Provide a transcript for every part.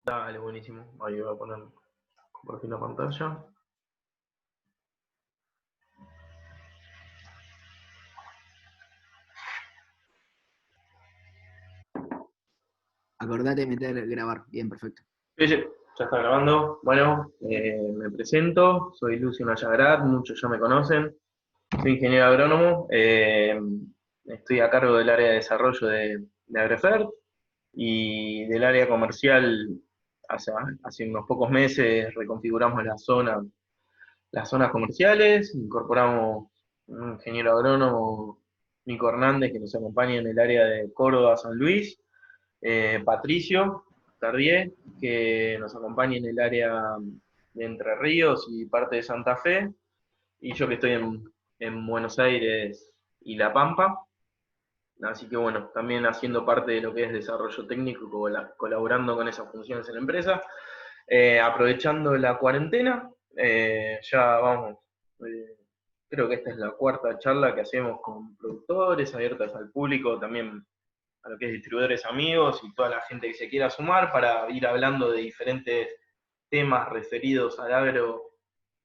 Dale, buenísimo. Ahí voy a poner compartir la pantalla. Acordate de meter grabar. Bien, perfecto. Sí, sí, ya está grabando. Bueno, me presento. Soy Lucio Nayagrad, muchos ya me conocen. Soy ingeniero agrónomo. Estoy a cargo del área de desarrollo de Agrefert y del área comercial. Hace unos pocos meses reconfiguramos las zonas comerciales, incorporamos un ingeniero agrónomo, Nico Hernández, que nos acompaña en el área de Córdoba, San Luis, Patricio Tardier, que nos acompaña en el área de Entre Ríos y parte de Santa Fe, y yo que estoy en Buenos Aires y La Pampa. Así que bueno, también haciendo parte de lo que es desarrollo técnico, colaborando con esas funciones en la empresa. Aprovechando la cuarentena, ya vamos, eh, creo que esta es la cuarta charla que hacemos con productores, abiertas al público, también a lo que es distribuidores amigos y toda la gente que se quiera sumar para ir hablando de diferentes temas referidos al agro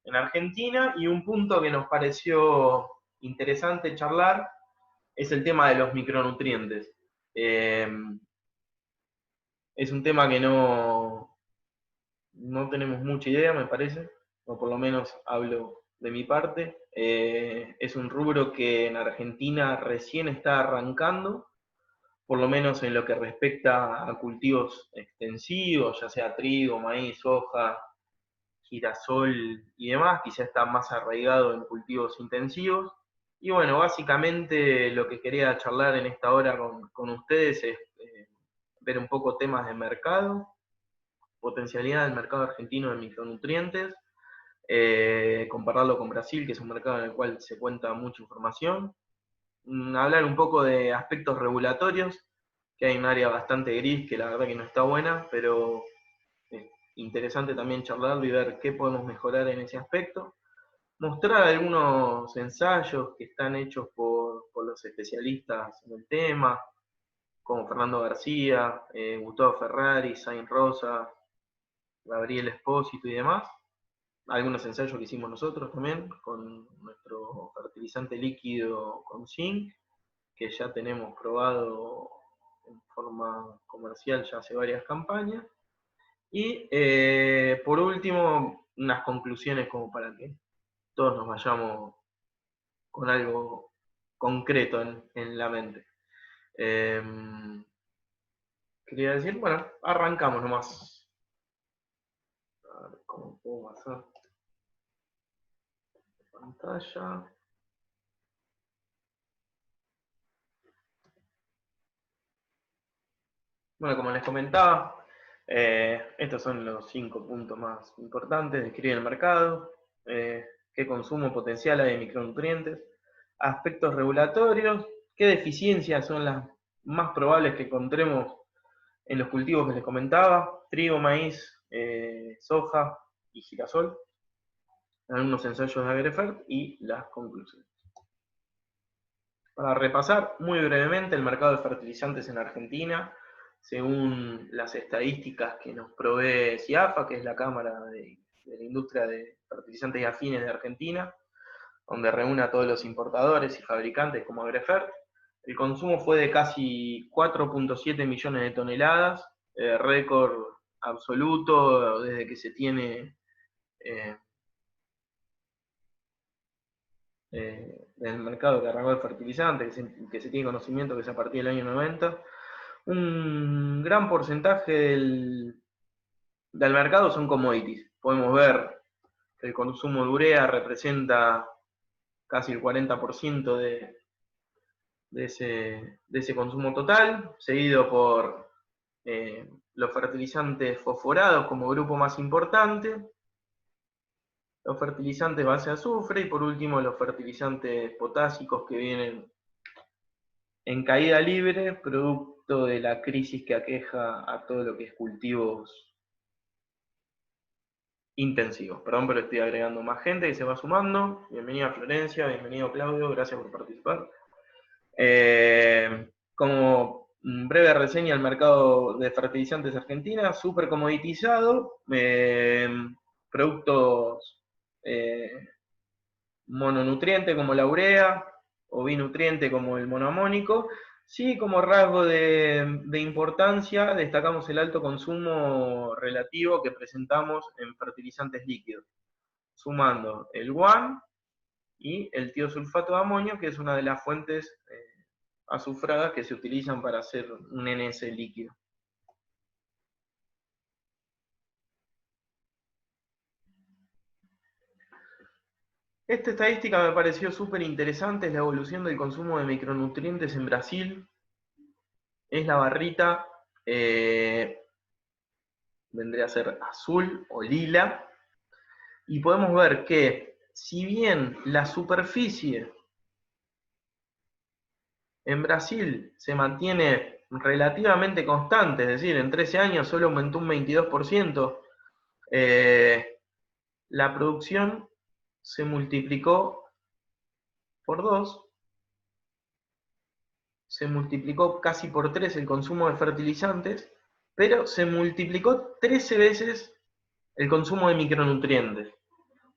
en Argentina. Y un punto que nos pareció interesante charlar es el tema de los micronutrientes. Eh, es un tema que no tenemos mucha idea, me parece, o por lo menos hablo de mi parte. Es un rubro que en Argentina recién está arrancando, por lo menos en lo que respecta a cultivos extensivos, ya sea trigo, maíz, soja, girasol y demás, quizá está más arraigado en cultivos intensivos. Y bueno, básicamente lo que quería charlar en esta hora con ustedes es ver un poco temas de mercado, potencialidad del mercado argentino de micronutrientes, compararlo con Brasil, que es un mercado en el cual se cuenta mucha información, hablar un poco de aspectos regulatorios, que hay un área bastante gris que la verdad que no está buena, pero es interesante también charlarlo y ver qué podemos mejorar en ese aspecto. Mostrar algunos ensayos que están hechos por los especialistas en el tema, como Fernando García, Gustavo Ferrari, Sain Rosa, Gabriel Espósito y demás. Algunos ensayos que hicimos nosotros también con nuestro fertilizante líquido con zinc, que ya tenemos probado en forma comercial ya hace varias campañas. Y por último, unas conclusiones como para que todos nos vayamos con algo concreto en la mente. Eh, Quería decir, bueno, arrancamos nomás. A ver cómo puedo pasar pantalla. Bueno, como les comentaba, estos son los 5 puntos más importantes: describir el mercado, qué consumo potencial hay de micronutrientes, aspectos regulatorios, qué deficiencias son las más probables que encontremos en los cultivos que les comentaba: trigo, maíz, soja y girasol, algunos ensayos de Agrefert y las conclusiones. Para repasar muy brevemente el mercado de fertilizantes en Argentina, según las estadísticas que nos provee CIAFA, que es la Cámara de la Industria de Fertilizantes y Afines de Argentina, donde reúne a todos los importadores y fabricantes como Agrefert, el consumo fue de casi 4,7 millones de toneladas, récord absoluto desde que se tiene del mercado que arrancó el fertilizante, que se tiene conocimiento que es a partir del año 90. Un gran porcentaje del mercado son commodities. Podemos ver que el consumo de urea representa casi el 40% de ese consumo total, seguido por los fertilizantes fosforados como grupo más importante, los fertilizantes base azufre y por último los fertilizantes potásicos que vienen en caída libre, producto de la crisis que aqueja a todo lo que es cultivos intensivos. Perdón, pero estoy agregando más gente que se va sumando. Bienvenida Florencia, bienvenido Claudio, gracias por participar. Como breve reseña del mercado de fertilizantes Argentina, súper comoditizado, productos mononutriente como la urea, o binutriente como el monoamónico. Sí, como rasgo de importancia, destacamos el alto consumo relativo que presentamos en fertilizantes líquidos, sumando el guan y el tiosulfato de amonio, que es una de las fuentes azufradas que se utilizan para hacer un NS líquido. Esta estadística me pareció súper interesante, es la evolución del consumo de micronutrientes en Brasil. Es la barrita, vendría a ser azul o lila, y podemos ver que si bien la superficie en Brasil se mantiene relativamente constante, es decir, en 13 años solo aumentó un 22%, la producción se multiplicó por 2, se multiplicó casi por 3 el consumo de fertilizantes, pero se multiplicó 13 veces el consumo de micronutrientes.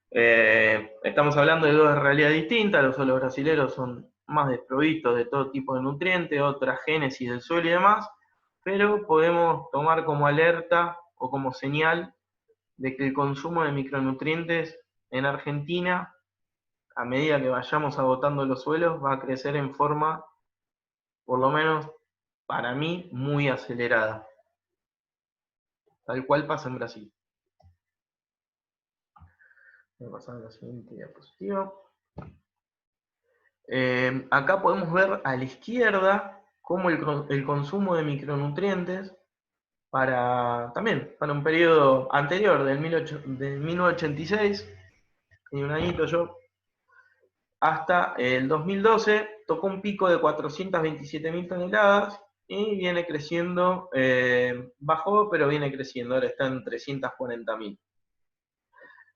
Estamos hablando de dos realidades distintas, los suelos brasileños son más desprovistos de todo tipo de nutrientes, otra génesis del suelo y demás, pero podemos tomar como alerta o como señal de que el consumo de micronutrientes en Argentina, a medida que vayamos agotando los suelos, va a crecer en forma, por lo menos para mí, muy acelerada, tal cual pasa en Brasil. Voy a pasar a la siguiente diapositiva. Acá podemos ver a la izquierda cómo el consumo de micronutrientes también para un periodo anterior del 1986, y un añito yo, hasta el 2012 tocó un pico de 427.000 toneladas y viene creciendo, bajó pero viene creciendo, ahora está en 340.000.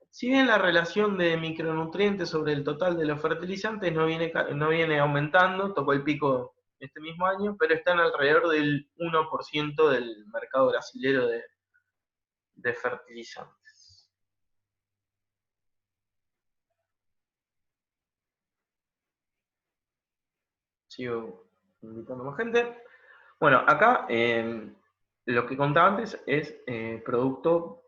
Si bien la relación de micronutrientes sobre el total de los fertilizantes no viene aumentando, tocó el pico este mismo año, pero está en alrededor del 1% del mercado brasilero de fertilizantes. Sigo invitando más gente. Bueno, acá lo que contaba antes es producto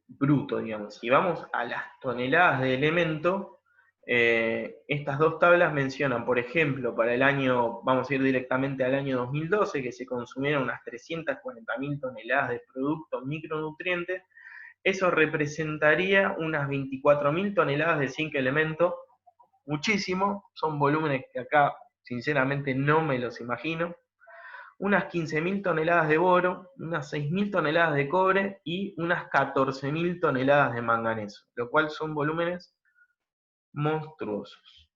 bruto, digamos. Si vamos a las toneladas de elemento, estas dos tablas mencionan, por ejemplo, para el año, vamos a ir directamente al año 2012, que se consumieron unas 340.000 toneladas de productos micronutrientes. Eso representaría unas 24.000 toneladas de zinc elemento, muchísimo, son volúmenes que acá sinceramente no me los imagino. Unas 15.000 toneladas de boro, unas 6.000 toneladas de cobre y unas 14.000 toneladas de manganeso, lo cual son volúmenes monstruosos.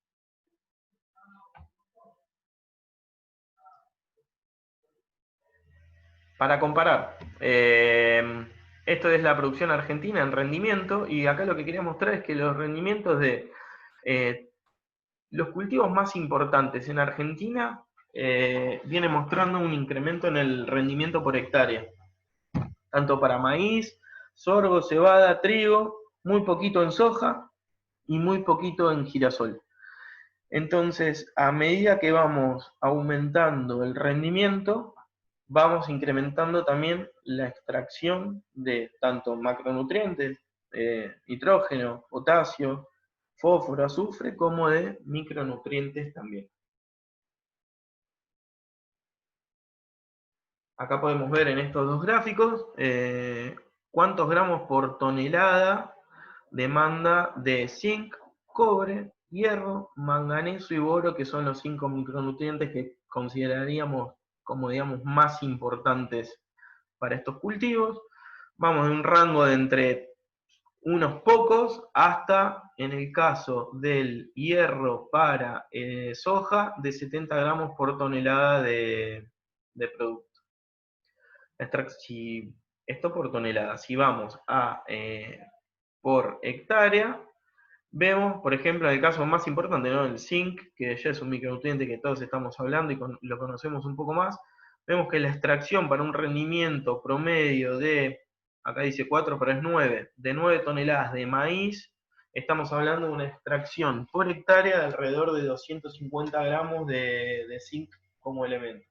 Para comparar, esto es la producción argentina en rendimiento, y acá lo que quería mostrar es que los rendimientos de los cultivos más importantes en Argentina viene mostrando un incremento en el rendimiento por hectárea, tanto para maíz, sorgo, cebada, trigo, muy poquito en soja y muy poquito en girasol. Entonces, a medida que vamos aumentando el rendimiento, vamos incrementando también la extracción de tanto macronutrientes, nitrógeno, potasio, fósforo, azufre, como de micronutrientes también. Acá podemos ver en estos dos gráficos cuántos gramos por tonelada demanda de zinc, cobre, hierro, manganeso y boro, que son los 5 micronutrientes que consideraríamos como, digamos, más importantes para estos cultivos. Vamos de un rango de entre unos pocos hasta, en el caso del hierro para soja, de 70 gramos por tonelada de producto. Esto por tonelada. Si vamos a por hectárea, vemos, por ejemplo, en el caso más importante, ¿no? El zinc, que ya es un micronutriente que todos estamos hablando y lo conocemos un poco más, vemos que la extracción para un rendimiento promedio de, acá dice 4, pero es 9, de 9 toneladas de maíz, estamos hablando de una extracción por hectárea de alrededor de 250 gramos de zinc como elemento.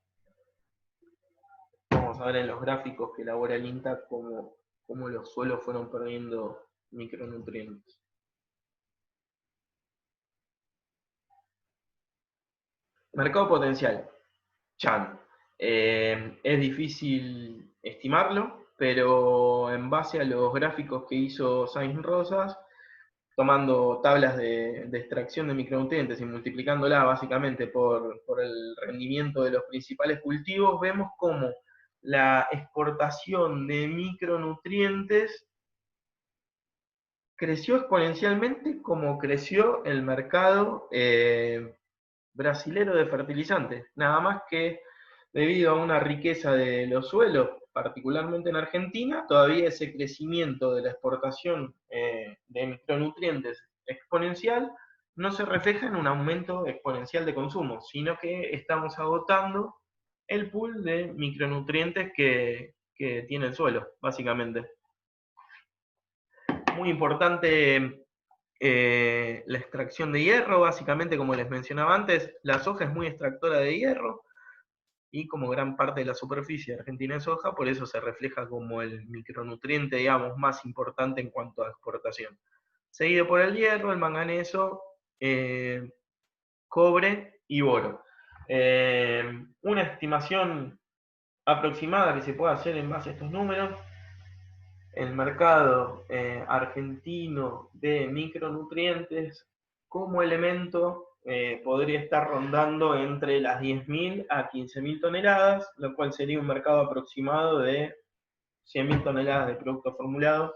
Vamos a ver en los gráficos que elabora el INTA cómo los suelos fueron perdiendo micronutrientes. Mercado potencial. Chan. Es difícil estimarlo, pero en base a los gráficos que hizo Sainz Rosas, tomando tablas de extracción de micronutrientes y multiplicándola básicamente por el rendimiento de los principales cultivos, vemos cómo la exportación de micronutrientes creció exponencialmente como creció el mercado brasilero de fertilizantes. Nada más que debido a una riqueza de los suelos, particularmente en Argentina, todavía ese crecimiento de la exportación de micronutrientes exponencial no se refleja en un aumento exponencial de consumo, sino que estamos agotando el pool de micronutrientes que tiene el suelo, básicamente. Muy importante la extracción de hierro, básicamente como les mencionaba antes, la soja es muy extractora de hierro, y como gran parte de la superficie de Argentina es soja, por eso se refleja como el micronutriente, digamos, más importante en cuanto a exportación. Seguido por el hierro, el manganeso, cobre y boro. Una estimación aproximada que se puede hacer en base a estos números: el mercado argentino de micronutrientes como elemento podría estar rondando entre las 10.000 a 15.000 toneladas, lo cual sería un mercado aproximado de 100.000 toneladas de productos formulados,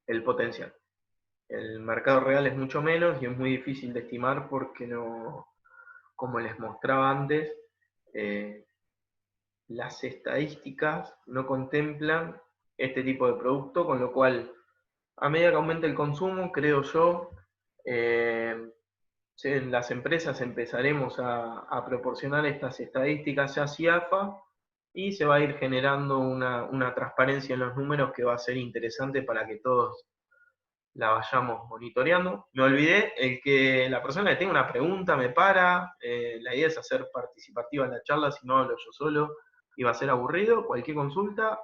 el potencial. El mercado real es mucho menos y es muy difícil de estimar porque no, como les mostraba antes, las estadísticas no contemplan este tipo de producto, con lo cual, a medida que aumente el consumo, creo yo, las empresas empezaremos a proporcionar estas estadísticas hacia AFA y se va a ir generando una transparencia en los números que va a ser interesante para que todos la vayamos monitoreando. Me olvidé, el que la persona que tenga una pregunta me para, la idea es hacer participativa la charla, si no hablo yo solo y va a ser aburrido. Cualquier consulta,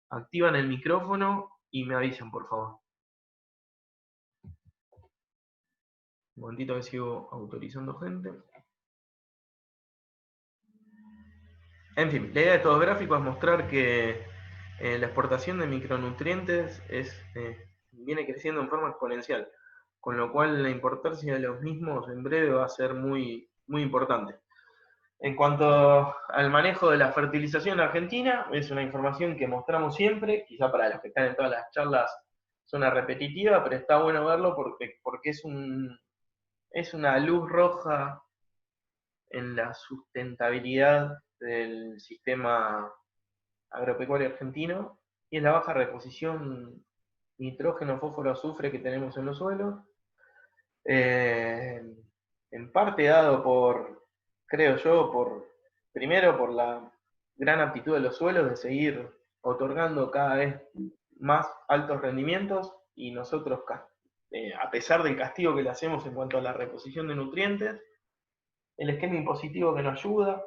activan el micrófono y me avisan, por favor. Un momentito que sigo autorizando gente. En fin, la idea de estos gráficos es mostrar que la exportación de micronutrientes viene creciendo en forma exponencial, con lo cual la importancia de los mismos en breve va a ser muy, muy importante. En cuanto al manejo de la fertilización en Argentina, es una información que mostramos siempre, quizá para los que están en todas las charlas suena repetitiva, pero está bueno verlo porque es una luz roja en la sustentabilidad del sistema agropecuario argentino, y es la baja reposición nitrógeno, fósforo, azufre que tenemos en los suelos, en parte dado creo yo, primero por la gran aptitud de los suelos de seguir otorgando cada vez más altos rendimientos, y nosotros, a pesar del castigo que le hacemos en cuanto a la reposición de nutrientes, el esquema impositivo que nos ayuda,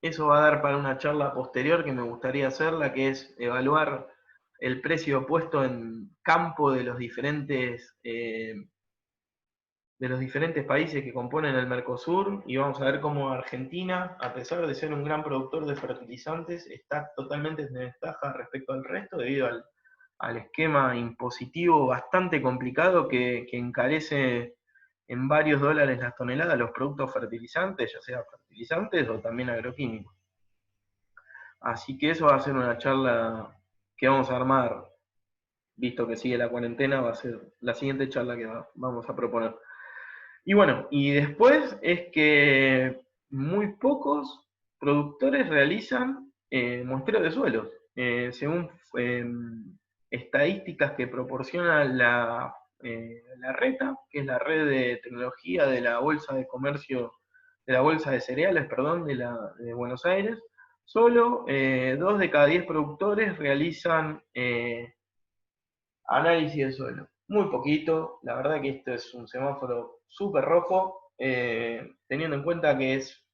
eso va a dar para una charla posterior que me gustaría hacerla, que es evaluar el precio puesto en campo de los diferentes países que componen el Mercosur, y vamos a ver cómo Argentina, a pesar de ser un gran productor de fertilizantes, está totalmente en desventaja respecto al resto debido al esquema impositivo bastante complicado que encarece en varios dólares las toneladas los productos fertilizantes, ya sea fertilizantes o también agroquímicos. Así que eso va a ser una charla que vamos a armar, visto que sigue la cuarentena, va a ser la siguiente charla que vamos a proponer. Y bueno, y después es que muy pocos productores realizan muestreo de suelos. Según estadísticas que proporciona la la RETA, que es la red de tecnología de la Bolsa de Comercio, de la Bolsa de Cereales, perdón, de Buenos Aires. Solo 2 de cada 10 productores realizan análisis de suelo. Muy poquito, la verdad que esto es un semáforo súper rojo, teniendo en cuenta que es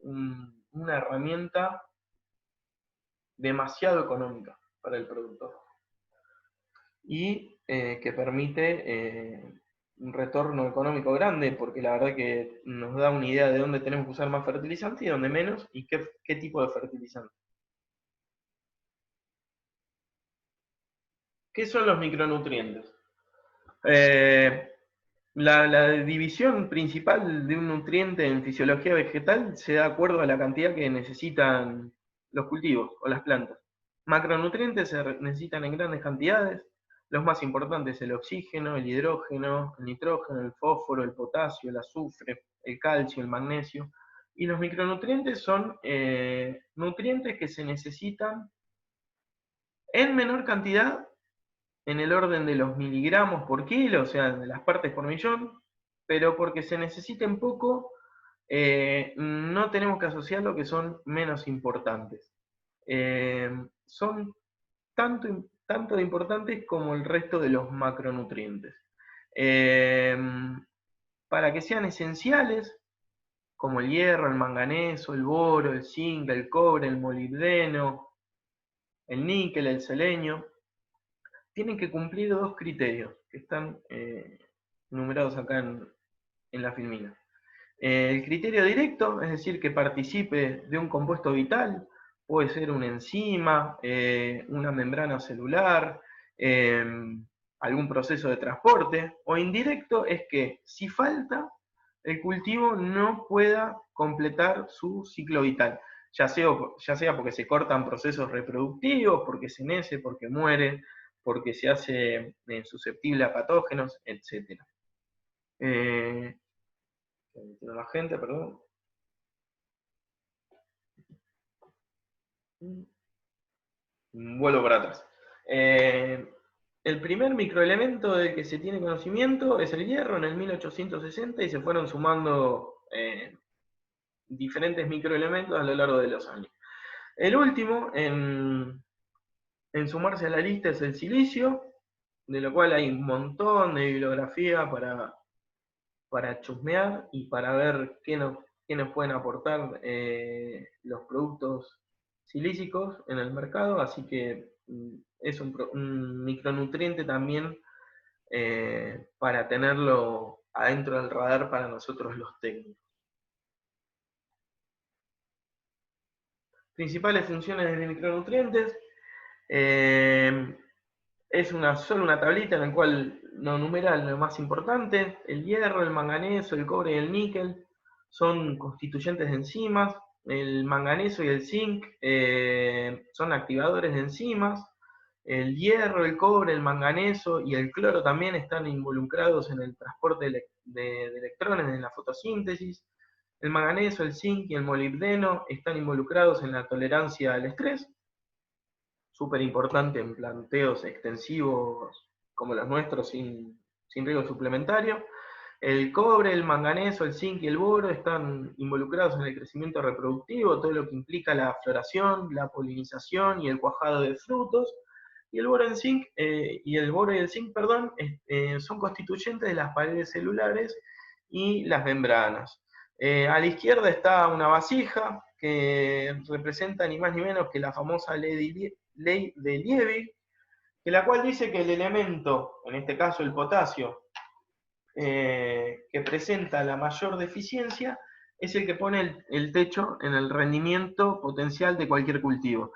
una herramienta demasiado económica para el productor y que permite un retorno económico grande, porque la verdad que nos da una idea de dónde tenemos que usar más fertilizante y dónde menos, y qué tipo de fertilizante. ¿Qué son los micronutrientes? La división principal de un nutriente en fisiología vegetal se da de acuerdo a la cantidad que necesitan los cultivos o las plantas. Macronutrientes se necesitan en grandes cantidades, los más importantes el oxígeno, el hidrógeno, el nitrógeno, el fósforo, el potasio, el azufre, el calcio, el magnesio. Y los micronutrientes son nutrientes que se necesitan en menor cantidad, en el orden de los miligramos por kilo, o sea, de las partes por millón, pero porque se necesiten poco, no tenemos que asociarlo que son menos importantes. Son tanto de importantes como el resto de los macronutrientes. Para que sean esenciales, como el hierro, el manganeso, el boro, el zinc, el cobre, el molibdeno, el níquel, el selenio, tienen que cumplir 2 criterios que están numerados acá en la filmina. El criterio directo, es decir, que participe de un compuesto vital, puede ser una enzima, una membrana celular, algún proceso de transporte, o indirecto es que si falta, el cultivo no pueda completar su ciclo vital, ya sea porque se cortan procesos reproductivos, porque se nece, porque muere, porque se hace susceptible a patógenos, etc. La gente, perdón. Vuelvo para atrás. El primer microelemento del que se tiene conocimiento es el hierro en el 1860 y se fueron sumando diferentes microelementos a lo largo de los años. El último en sumarse a la lista es el silicio, de lo cual hay un montón de bibliografía para chusmear y para ver qué nos pueden aportar los productos silícicos en el mercado, así que es un micronutriente también para tenerlo adentro del radar para nosotros los técnicos. Principales funciones de micronutrientes. Es solo una tablita en la cual nos numera lo más importante. El hierro, el manganeso, el cobre y el níquel son constituyentes de enzimas. El manganeso y el zinc son activadores de enzimas. El hierro, el cobre, el manganeso y el cloro también están involucrados en el transporte de electrones en la fotosíntesis. El manganeso, el zinc y el molibdeno están involucrados en la tolerancia al estrés, súper importante en planteos extensivos como los nuestros sin riesgo suplementario. El cobre, el manganeso, el zinc y el boro están involucrados en el crecimiento reproductivo, todo lo que implica la floración, la polinización y el cuajado de frutos. Y el boro y el zinc, perdón, son constituyentes de las paredes celulares y las membranas. A la izquierda está una vasija que representa ni más ni menos que la famosa ley de Liebig, que la cual dice que el elemento, en este caso el potasio, que presenta la mayor deficiencia, es el que pone el techo en el rendimiento potencial de cualquier cultivo.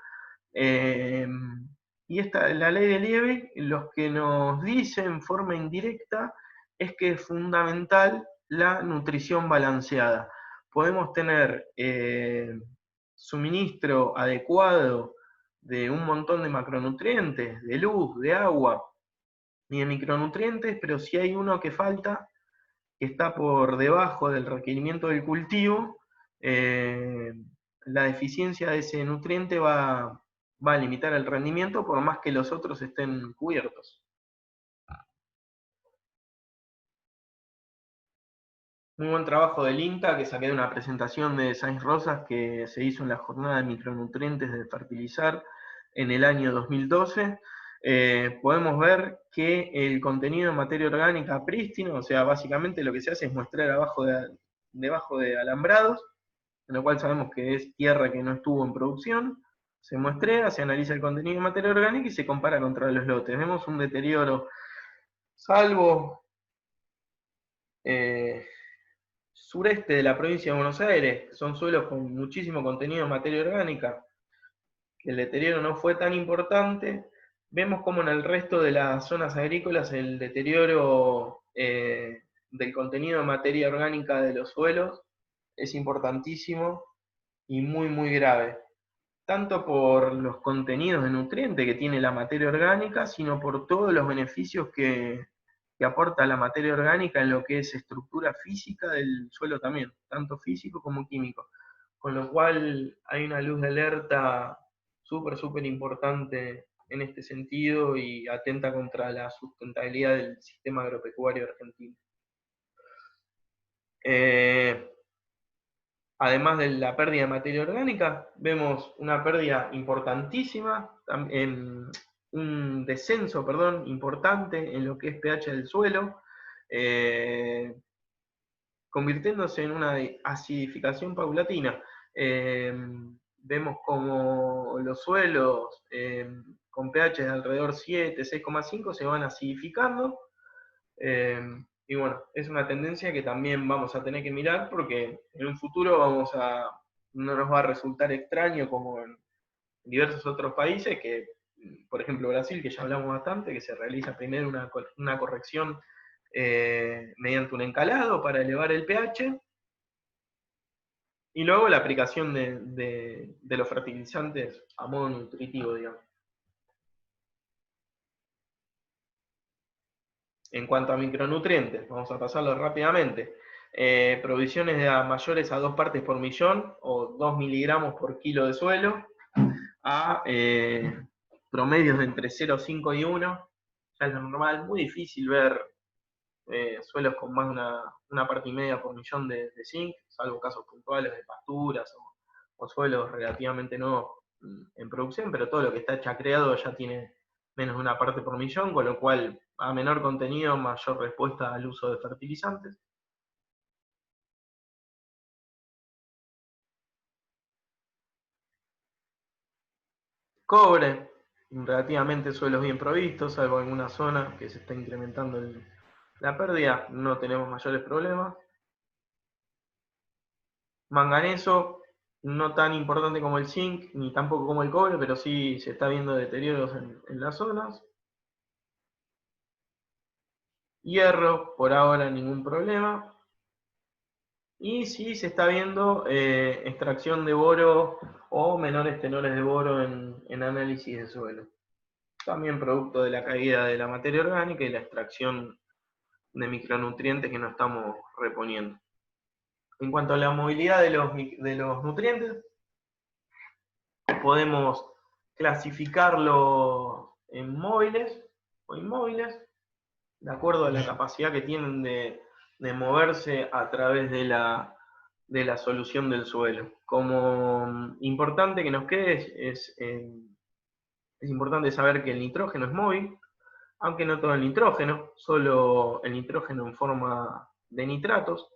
Y la ley de Liebig, lo que nos dice en forma indirecta es que es fundamental la nutrición balanceada. Podemos tener suministro adecuado de un montón de macronutrientes, de luz, de agua y de micronutrientes, pero si hay uno que falta, que está por debajo del requerimiento del cultivo, la deficiencia de ese nutriente va a limitar el rendimiento por más que los otros estén cubiertos. Muy buen trabajo del INTA, que saqué de una presentación de Sainz Rosas que se hizo en la jornada de micronutrientes de fertilizar en el año 2012. Podemos ver que el contenido en materia orgánica prístino, o sea, básicamente lo que se hace es muestrar debajo de alambrados, en lo cual sabemos que es tierra que no estuvo en producción, se muestrea, se analiza el contenido en materia orgánica y se compara contra los lotes. Vemos un deterioro, salvo sureste de la provincia de Buenos Aires, que son suelos con muchísimo contenido en materia orgánica, que el deterioro no fue tan importante. Vemos como en el resto de las zonas agrícolas el deterioro del contenido en materia orgánica de los suelos es importantísimo y muy, muy grave. Tanto por los contenidos de nutrientes que tiene la materia orgánica, sino por todos los beneficios que aporta la materia orgánica en lo que es estructura física del suelo también, tanto físico como químico. Con lo cual hay una luz de alerta súper, súper importante en este sentido y atenta contra la sustentabilidad del sistema agropecuario argentino. Además de la pérdida de materia orgánica, vemos una pérdida importantísima, un descenso, perdón, importante en lo que es pH del suelo, convirtiéndose en una acidificación paulatina. Vemos como los suelos con pH de alrededor 7, 6,5 se van acidificando. Y bueno, es una tendencia que también vamos a tener que mirar porque en un futuro no nos va a resultar extraño como en diversos otros países, que por ejemplo Brasil, que ya hablamos bastante, que se realiza primero una corrección mediante un encalado para elevar el pH, y luego la aplicación de los fertilizantes a modo nutritivo, digamos. En cuanto a micronutrientes, vamos a pasarlo rápidamente. Provisiones de mayores a 2 partes por millón o 2 miligramos por kilo de suelo, a promedios de entre 0,5 y 1, ya es lo normal, muy difícil ver suelos con más de una parte y media por millón de zinc, salvo casos puntuales de pasturas o suelos relativamente nuevos en producción, pero todo lo que está chacreado ya tiene menos de una parte por millón, con lo cual a menor contenido, mayor respuesta al uso de fertilizantes. Cobre, relativamente suelos bien provistos, salvo en alguna zona que se está incrementando la pérdida, no tenemos mayores problemas. Manganeso, no tan importante como el zinc, ni tampoco como el cobre, pero sí se está viendo deterioros en las zonas. Hierro, por ahora ningún problema. Y sí se está viendo extracción de boro o menores tenores de boro en análisis de suelo. También producto de la caída de la materia orgánica y la extracción de micronutrientes que no estamos reponiendo. En cuanto a la movilidad de los nutrientes, podemos clasificarlo en móviles o inmóviles, de acuerdo a la capacidad que tienen de moverse a través de la solución del suelo. Como importante que nos quede es importante saber que el nitrógeno es móvil, aunque no todo el nitrógeno, solo el nitrógeno en forma de nitratos.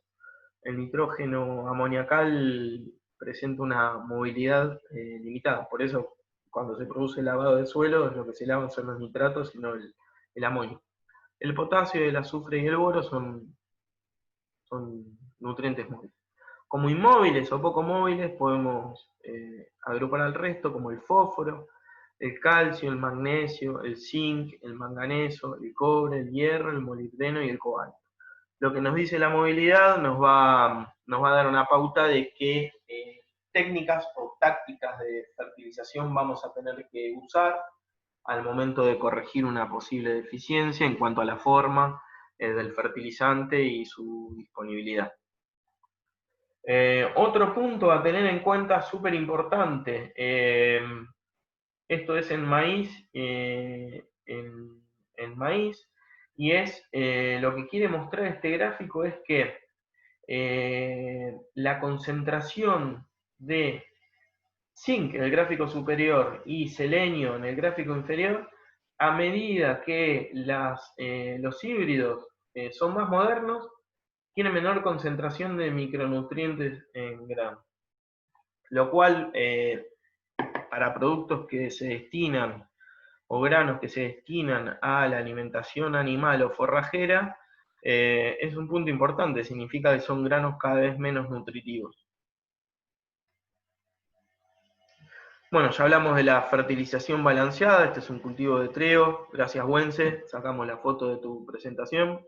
El nitrógeno amoniacal presenta una movilidad limitada, por eso cuando se produce el lavado de suelo, lo que se lavan son los nitratos y no el amonio. El potasio, el azufre y el boro son nutrientes móviles. Como inmóviles o poco móviles podemos agrupar al resto como el fósforo, el calcio, el magnesio, el zinc, el manganeso, el cobre, el hierro, el molibdeno y el cobalto. Lo que nos dice la movilidad nos va a dar una pauta de qué técnicas o tácticas de fertilización vamos a tener que usar al momento de corregir una posible deficiencia en cuanto a la forma del fertilizante y su disponibilidad. Otro punto a tener en cuenta súper importante, esto es en maíz, en maíz, y es lo que quiere mostrar este gráfico es que la concentración de zinc en el gráfico superior y selenio en el gráfico inferior, a medida que los híbridos son más modernos, tienen menor concentración de micronutrientes en gramos. Lo cual, para productos que se destinan, o granos que se destinan a la alimentación animal o forrajera, es un punto importante, significa que son granos cada vez menos nutritivos. Bueno, ya hablamos de la fertilización balanceada, este es un cultivo de trigo, gracias Wences, sacamos la foto de tu presentación,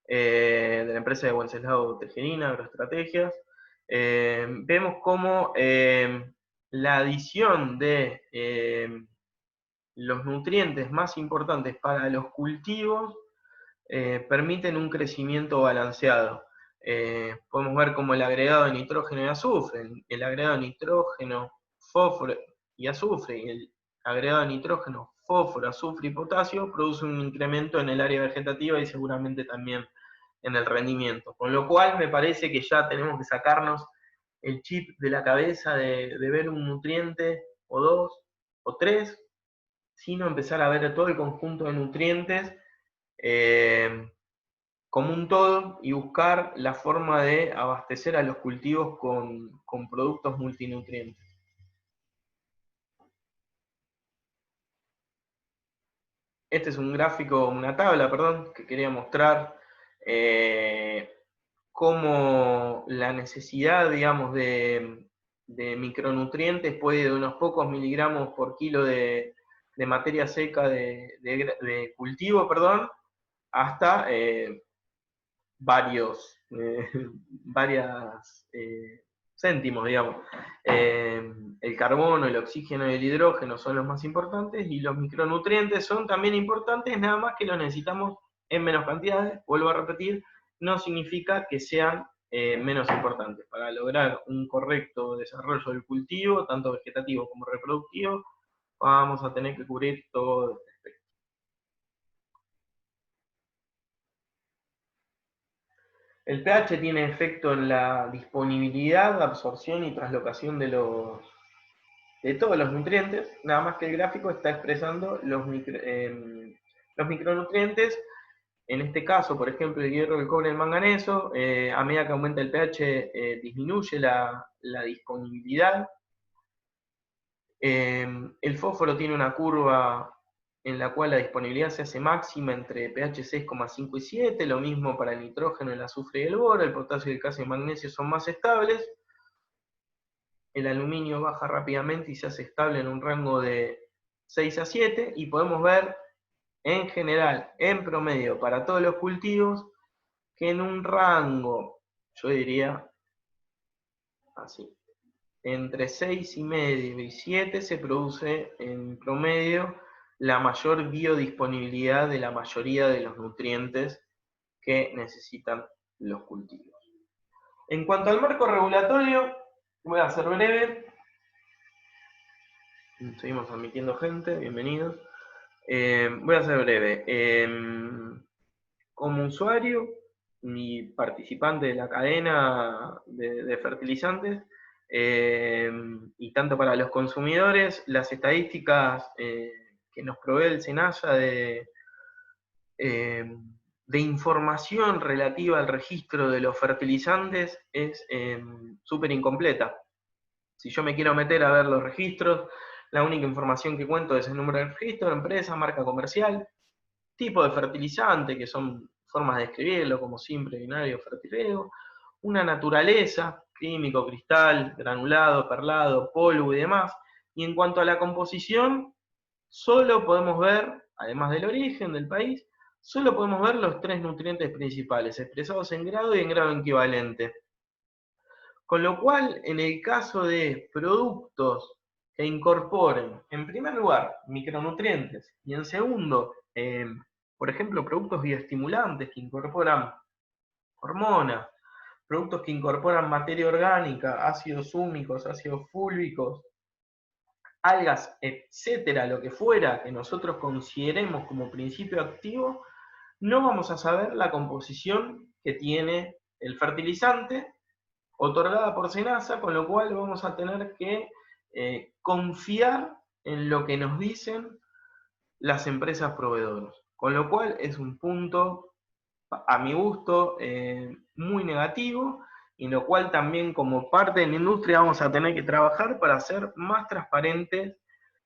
de la empresa de Wenceslao Tejerina, Agroestrategias. Vemos cómo la adición de los nutrientes más importantes para los cultivos permiten un crecimiento balanceado. Podemos ver como el agregado de nitrógeno y azufre, el agregado de nitrógeno, fósforo y azufre, y el agregado de nitrógeno, fósforo, azufre y potasio produce un incremento en el área vegetativa y seguramente también en el rendimiento. Con lo cual me parece que ya tenemos que sacarnos el chip de la cabeza de ver un nutriente o dos o tres, sino empezar a ver todo el conjunto de nutrientes como un todo y buscar la forma de abastecer a los cultivos con productos multinutrientes. Este es un gráfico, una tabla, perdón, que quería mostrar cómo la necesidad, digamos, de micronutrientes puede de unos pocos miligramos por kilo de materia seca de cultivo, perdón, hasta varios céntimos, digamos. El carbono, el oxígeno y el hidrógeno son los más importantes, y los micronutrientes son también importantes, nada más que los necesitamos en menos cantidades. Vuelvo a repetir, no significa que sean menos importantes. Para lograr un correcto desarrollo del cultivo, tanto vegetativo como reproductivo, vamos a tener que cubrir todo este espectro. El pH tiene efecto en la disponibilidad, absorción y translocación de todos los nutrientes, nada más que el gráfico está expresando los micronutrientes. En este caso, por ejemplo, el hierro, el cobre, el manganeso, a medida que aumenta el pH, disminuye la disponibilidad. El fósforo tiene una curva en la cual la disponibilidad se hace máxima entre pH 6,5 y 7, lo mismo para el nitrógeno, el azufre y el boro. El potasio, el calcio y el magnesio son más estables. El aluminio baja rápidamente y se hace estable en un rango de 6 a 7, y podemos ver en general, en promedio, para todos los cultivos, que en un rango, yo diría así, entre 6,5 y 7 se produce en promedio la mayor biodisponibilidad de la mayoría de los nutrientes que necesitan los cultivos. En cuanto al marco regulatorio, voy a ser breve. Seguimos admitiendo gente, bienvenidos. Voy a ser breve. Como usuario y participante de la cadena de fertilizantes, y tanto para los consumidores, las estadísticas que nos provee el SENASA de información relativa al registro de los fertilizantes es súper incompleta. Si yo me quiero meter a ver los registros, la única información que cuento es el número de registro, empresa, marca comercial, tipo de fertilizante, que son formas de escribirlo, como simple, binario, fertirriego, una naturaleza, químico, cristal, granulado, perlado, polvo y demás. Y en cuanto a la composición, solo podemos ver, además del origen del país, solo podemos ver los 3 nutrientes principales, expresados en grado y en grado equivalente. Con lo cual, en el caso de productos que incorporen, en primer lugar, micronutrientes, y en segundo, por ejemplo, productos bioestimulantes que incorporan hormonas, productos que incorporan materia orgánica, ácidos húmicos, ácidos fúlvicos, algas, etcétera, lo que fuera que nosotros consideremos como principio activo, no vamos a saber la composición que tiene el fertilizante otorgada por SENASA, con lo cual vamos a tener que confiar en lo que nos dicen las empresas proveedoras. Con lo cual es un punto, a mi gusto, muy negativo, y en lo cual también como parte de la industria vamos a tener que trabajar para hacer más transparentes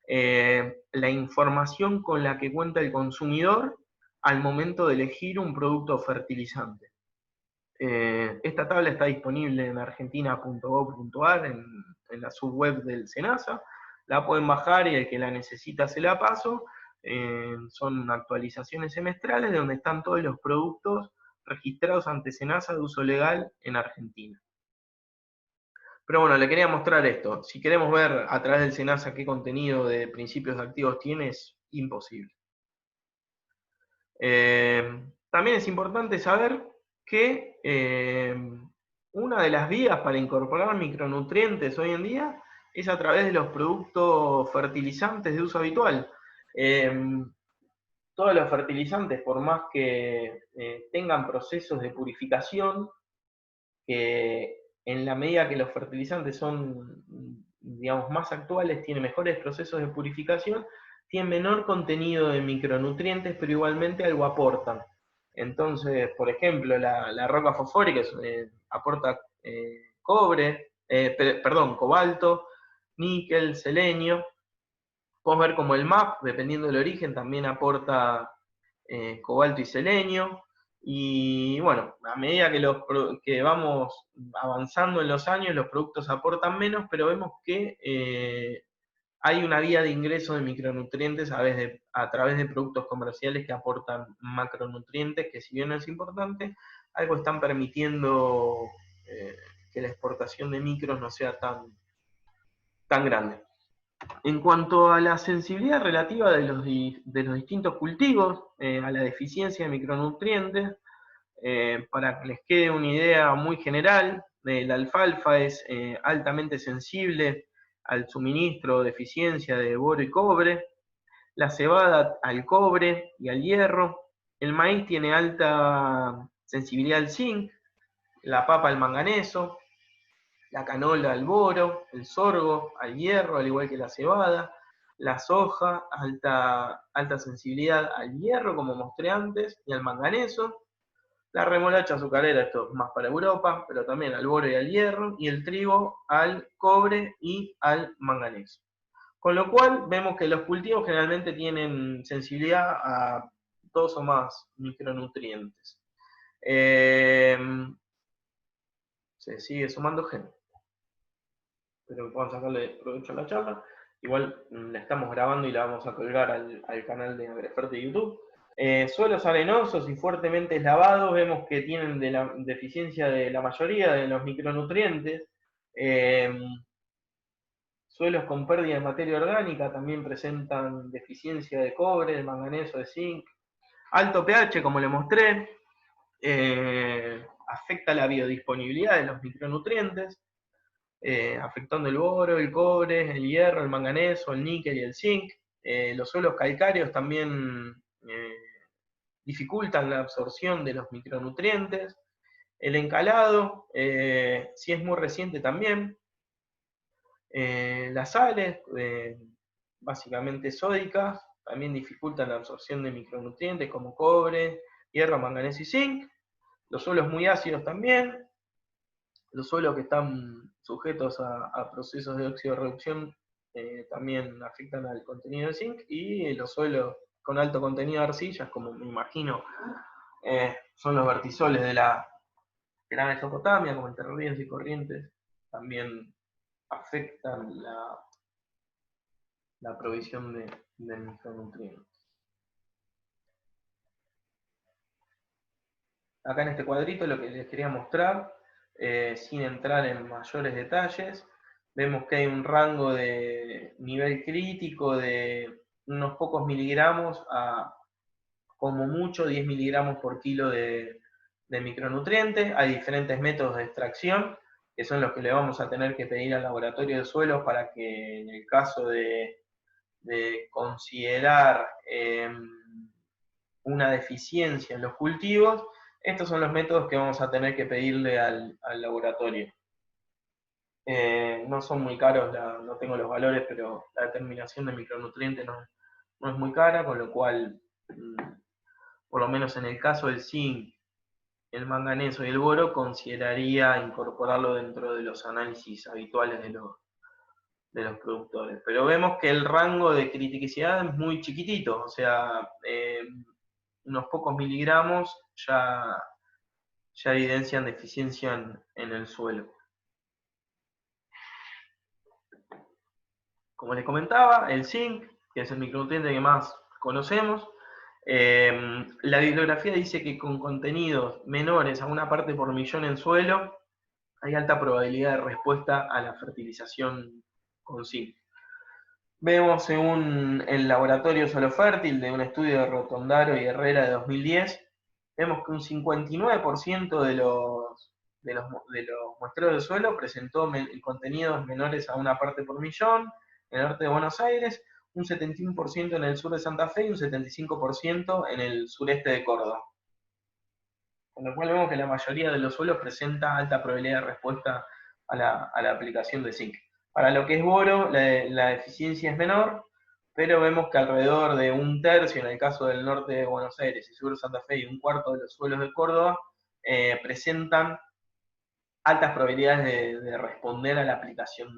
la información con la que cuenta el consumidor al momento de elegir un producto fertilizante. Esta tabla está disponible en argentina.gov.ar, en la subweb del SENASA. La pueden bajar y el que la necesita se la paso. Son actualizaciones semestrales donde están todos los productos registrados ante SENASA de uso legal en Argentina. Pero bueno, le quería mostrar esto. Si queremos ver a través del SENASA qué contenido de principios activos tiene, es imposible. También es importante saber que una de las vías para incorporar micronutrientes hoy en día es a través de los productos fertilizantes de uso habitual. Todos los fertilizantes, por más que tengan procesos de purificación, que en la medida que los fertilizantes son, digamos, más actuales, tienen mejores procesos de purificación, tienen menor contenido de micronutrientes, pero igualmente algo aportan. Entonces, por ejemplo, la roca fosfórica aporta cobre, cobalto, níquel, selenio. Podemos ver como el MAP, dependiendo del origen, también aporta cobalto y selenio. Y bueno, a medida que vamos avanzando en los años, los productos aportan menos, pero vemos que hay una vía de ingreso de micronutrientes a través de productos comerciales que aportan macronutrientes, que si bien no es importante, algo están permitiendo que la exportación de micros no sea tan grande. En cuanto a la sensibilidad relativa de los distintos cultivos, a la deficiencia de micronutrientes, para que les quede una idea muy general, la alfalfa es altamente sensible al suministro o deficiencia de boro y cobre, la cebada al cobre y al hierro, el maíz tiene alta sensibilidad al zinc, la papa al manganeso, la canola al boro, el sorgo al hierro, al igual que la cebada, la soja, alta sensibilidad al hierro, como mostré antes, y al manganeso, la remolacha azucarera, esto es más para Europa, pero también al boro y al hierro, y el trigo al cobre y al manganeso. Con lo cual vemos que los cultivos generalmente tienen sensibilidad a 2 o más micronutrientes. Se sigue sumando gente, pero vamos a sacarle provecho a la charla. Igual la estamos grabando y la vamos a colgar al canal de Agreferte de YouTube. Suelos arenosos y fuertemente lavados, vemos que tienen deficiencia de la mayoría de los micronutrientes. Suelos con pérdida de materia orgánica también presentan deficiencia de cobre, de manganeso, de zinc. Alto pH, como le mostré, afecta la biodisponibilidad de los micronutrientes, afectando el boro, el cobre, el hierro, el manganeso, el níquel y el zinc. Los suelos calcáreos también dificultan la absorción de los micronutrientes. El encalado, si es muy reciente también. Las sales, básicamente sódicas, también dificultan la absorción de micronutrientes como cobre, hierro, manganeso y zinc. Los suelos muy ácidos también. Los suelos que están sujetos a procesos de oxidorreducción también afectan al contenido de zinc. Y los suelos con alto contenido de arcillas, como me imagino son los vertisoles de la Mesopotamia, como entre ríos y corrientes, también afectan la provisión de micronutrientes. Acá en este cuadrito lo que les quería mostrar, sin entrar en mayores detalles, vemos que hay un rango de nivel crítico de unos pocos miligramos a como mucho 10 miligramos por kilo de micronutrientes. Hay diferentes métodos de extracción, que son los que le vamos a tener que pedir al laboratorio de suelos para que en el caso de considerar una deficiencia en los cultivos, Estos son los métodos que vamos a tener que pedirle al laboratorio. No son muy caros, no tengo los valores, pero la determinación de micronutrientes no es muy cara, con lo cual, por lo menos en el caso del zinc, el manganeso y el boro, consideraría incorporarlo dentro de los análisis habituales de los productores. Pero vemos que el rango de criticidad es muy chiquitito, o sea, unos pocos miligramos ya evidencian deficiencia en el suelo. Como les comentaba, el zinc, que es el micronutriente que más conocemos, la bibliografía dice que con contenidos menores a 1 parte por millón en suelo, hay alta probabilidad de respuesta a la fertilización con zinc. Vemos según el laboratorio Suelo Fértil de un estudio de Rotondaro y Herrera de 2010, vemos que un 59% de los muestreos de suelo presentó contenidos menores a 1 parte por millón en el norte de Buenos Aires, un 71% en el sur de Santa Fe y un 75% en el sureste de Córdoba. Con lo cual vemos que la mayoría de los suelos presenta alta probabilidad de respuesta a la aplicación de zinc. Para lo que es boro, la eficiencia es menor, pero vemos que alrededor de 1/3, en el caso del norte de Buenos Aires y sur de Santa Fe, y 1/4 de los suelos de Córdoba, presentan altas probabilidades de responder a la aplicación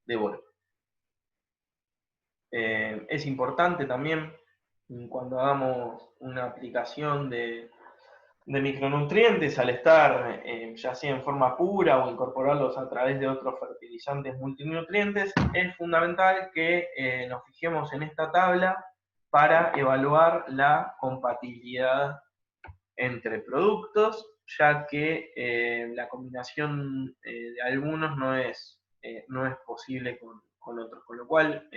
de boro. Es importante también, cuando hagamos una aplicación de micronutrientes, al estar ya sea en forma pura o incorporarlos a través de otros fertilizantes multinutrientes, es fundamental que nos fijemos en esta tabla para evaluar la compatibilidad entre productos, ya que la combinación de algunos no es posible con otros, con lo cual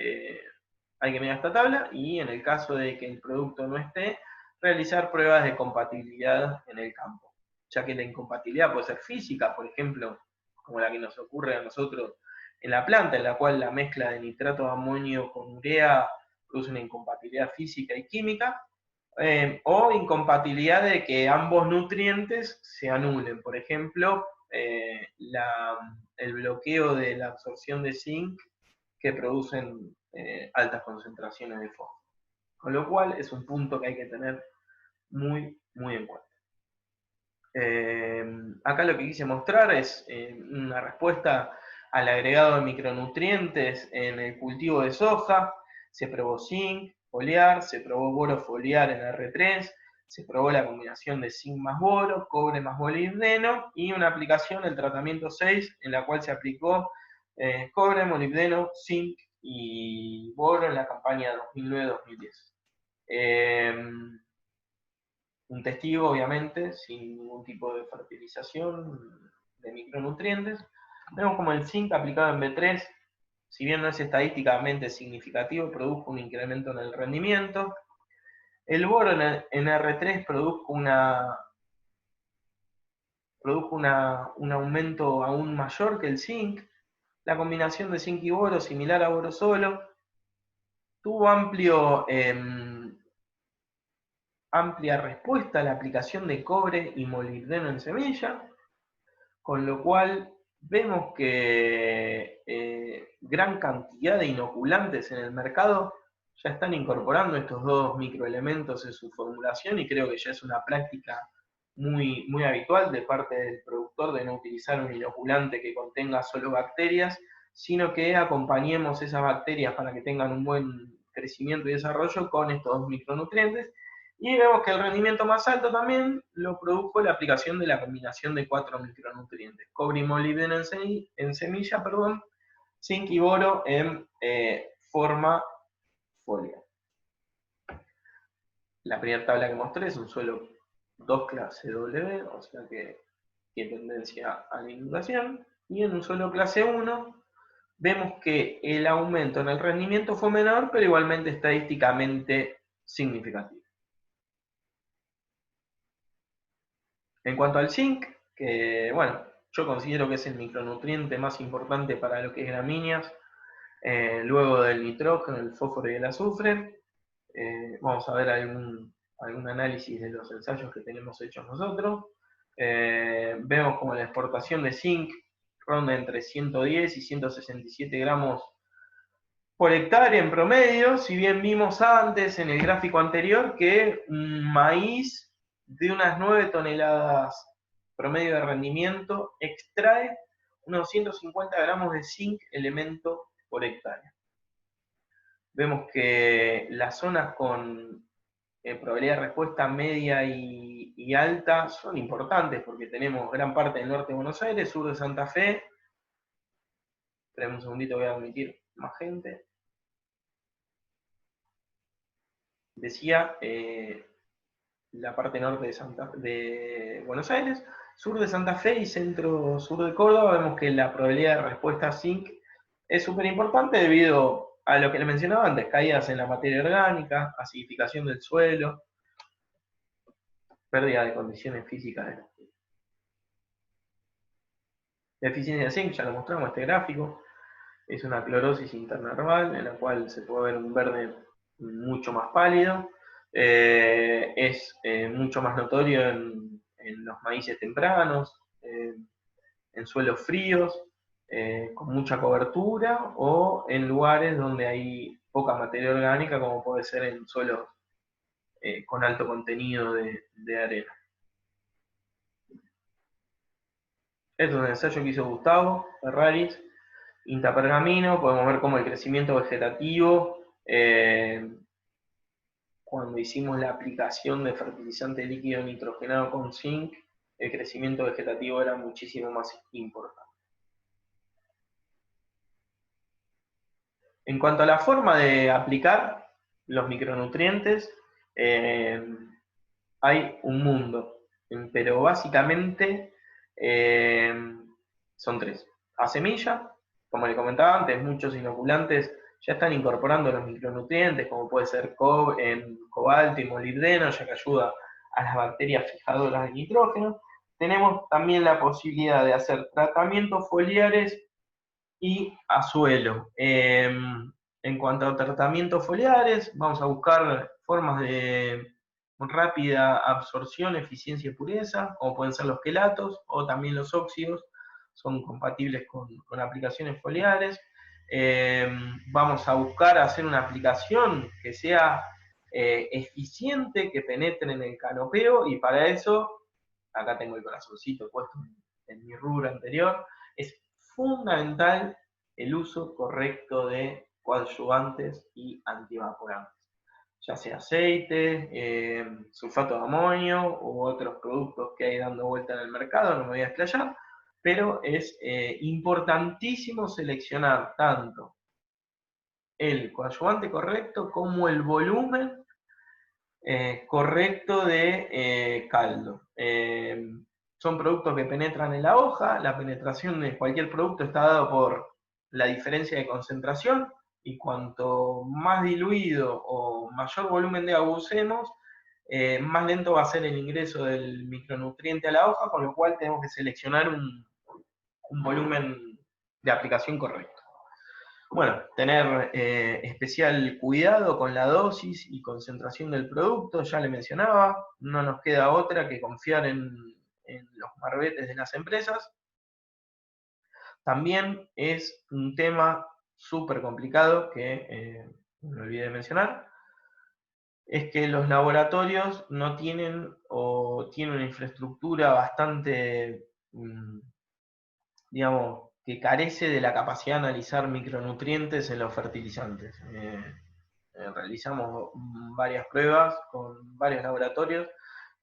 hay que mirar esta tabla y en el caso de que el producto no esté, realizar pruebas de compatibilidad en el campo, ya que la incompatibilidad puede ser física, por ejemplo, como la que nos ocurre a nosotros en la planta, en la cual la mezcla de nitrato de amonio con urea produce una incompatibilidad física y química, o incompatibilidad de que ambos nutrientes se anulen, por ejemplo, el bloqueo de la absorción de zinc que producen altas concentraciones de fósforo. Con lo cual es un punto que hay que tener muy en cuenta. Acá lo que quise mostrar es una respuesta al agregado de micronutrientes en el cultivo de soja. Se probó zinc, foliar, se probó boro foliar en R3, se probó la combinación de zinc más boro, cobre más molibdeno y una aplicación del tratamiento 6 en la cual se aplicó cobre, molibdeno, zinc y boro en la campaña 2009-2010. Un testigo, obviamente, sin ningún tipo de fertilización de micronutrientes. Vemos como el zinc aplicado en B3, si bien no es estadísticamente significativo, produjo un incremento en el rendimiento. El boro en R3 produjo un aumento aún mayor que el zinc. La combinación de zinc y boro, similar a boro solo, tuvo amplia respuesta a la aplicación de cobre y molibdeno en semilla, con lo cual vemos que gran cantidad de inoculantes en el mercado ya están incorporando estos dos microelementos en su formulación y creo que ya es una práctica muy habitual de parte del productor de no utilizar un inoculante que contenga solo bacterias, sino que acompañemos esas bacterias para que tengan un buen crecimiento y desarrollo con estos dos micronutrientes. Y vemos que el rendimiento más alto también lo produjo la aplicación de la combinación de 4 micronutrientes: cobre y molibdeno en semilla, zinc y boro en forma foliar. La primera tabla que mostré es un suelo 2 clase W, o sea que tiene tendencia a la inundación, y en un suelo clase 1 vemos que el aumento en el rendimiento fue menor, pero igualmente estadísticamente significativo. En cuanto al zinc, que bueno, yo considero que es el micronutriente más importante para lo que es gramíneas, luego del nitrógeno, el fósforo y el azufre. Vamos a ver algún análisis de los ensayos que tenemos hechos nosotros. Vemos como la exportación de zinc ronda entre 110 y 167 gramos por hectárea en promedio, si bien vimos antes en el gráfico anterior que un maíz de unas 9 toneladas promedio de rendimiento extrae unos 150 gramos de zinc elemento por hectárea. Vemos que las zonas con probabilidad de respuesta media y alta son importantes porque tenemos gran parte del norte de Buenos Aires, sur de Santa Fe. Esperemos un segundito, voy a admitir más gente. Decía la parte norte de Buenos Aires, sur de Santa Fe y centro-sur de Córdoba. Vemos que la probabilidad de respuesta zinc es súper importante debido a lo que le mencionaba antes, caídas en la materia orgánica, acidificación del suelo, pérdida de condiciones físicas. La eficiencia de zinc, ya lo mostramos este gráfico, es una clorosis internerval en la cual se puede ver un verde mucho más pálido. Es mucho más notorio en los maíces tempranos, en suelos fríos, con mucha cobertura, o en lugares donde hay poca materia orgánica, como puede ser en suelos con alto contenido de arena. Este es un ensayo que hizo Gustavo Ferraris, INTA Pergamino. Podemos ver cómo el crecimiento vegetativo, cuando hicimos la aplicación de fertilizante líquido nitrogenado con zinc, el crecimiento vegetativo era muchísimo más importante. En cuanto a la forma de aplicar los micronutrientes, hay un mundo, pero básicamente son tres. A semilla, como le comentaba antes, muchos inoculantes ya están incorporando los micronutrientes, como puede ser cobalto y molibdeno, ya que ayuda a las bacterias fijadoras de nitrógeno. Tenemos también la posibilidad de hacer tratamientos foliares y a suelo. En cuanto a tratamientos foliares, vamos a buscar formas de rápida absorción, eficiencia y pureza, como pueden ser los quelatos o también los óxidos, son compatibles con aplicaciones foliares. Vamos a buscar hacer una aplicación que sea eficiente, que penetre en el canopeo, y para eso, acá tengo el corazoncito puesto en mi rubro anterior, es fundamental el uso correcto de coadyuvantes y antievaporantes, ya sea aceite, sulfato de amonio u otros productos que hay dando vuelta en el mercado, no me voy a explayar, pero es importantísimo seleccionar tanto el coadyuvante correcto como el volumen correcto de caldo. Son productos que penetran en la hoja. La penetración de cualquier producto está dado por la diferencia de concentración, y cuanto más diluido o mayor volumen de agua usemos, más lento va a ser el ingreso del micronutriente a la hoja, con lo cual tenemos que seleccionar un volumen de aplicación correcto. Bueno, tener especial cuidado con la dosis y concentración del producto, ya le mencionaba, no nos queda otra que confiar en los marbetes de las empresas. También es un tema súper complicado que me olvidé de mencionar, es que los laboratorios no tienen, o tienen una infraestructura bastante, digamos, que carece de la capacidad de analizar micronutrientes en los fertilizantes. Realizamos varias pruebas con varios laboratorios,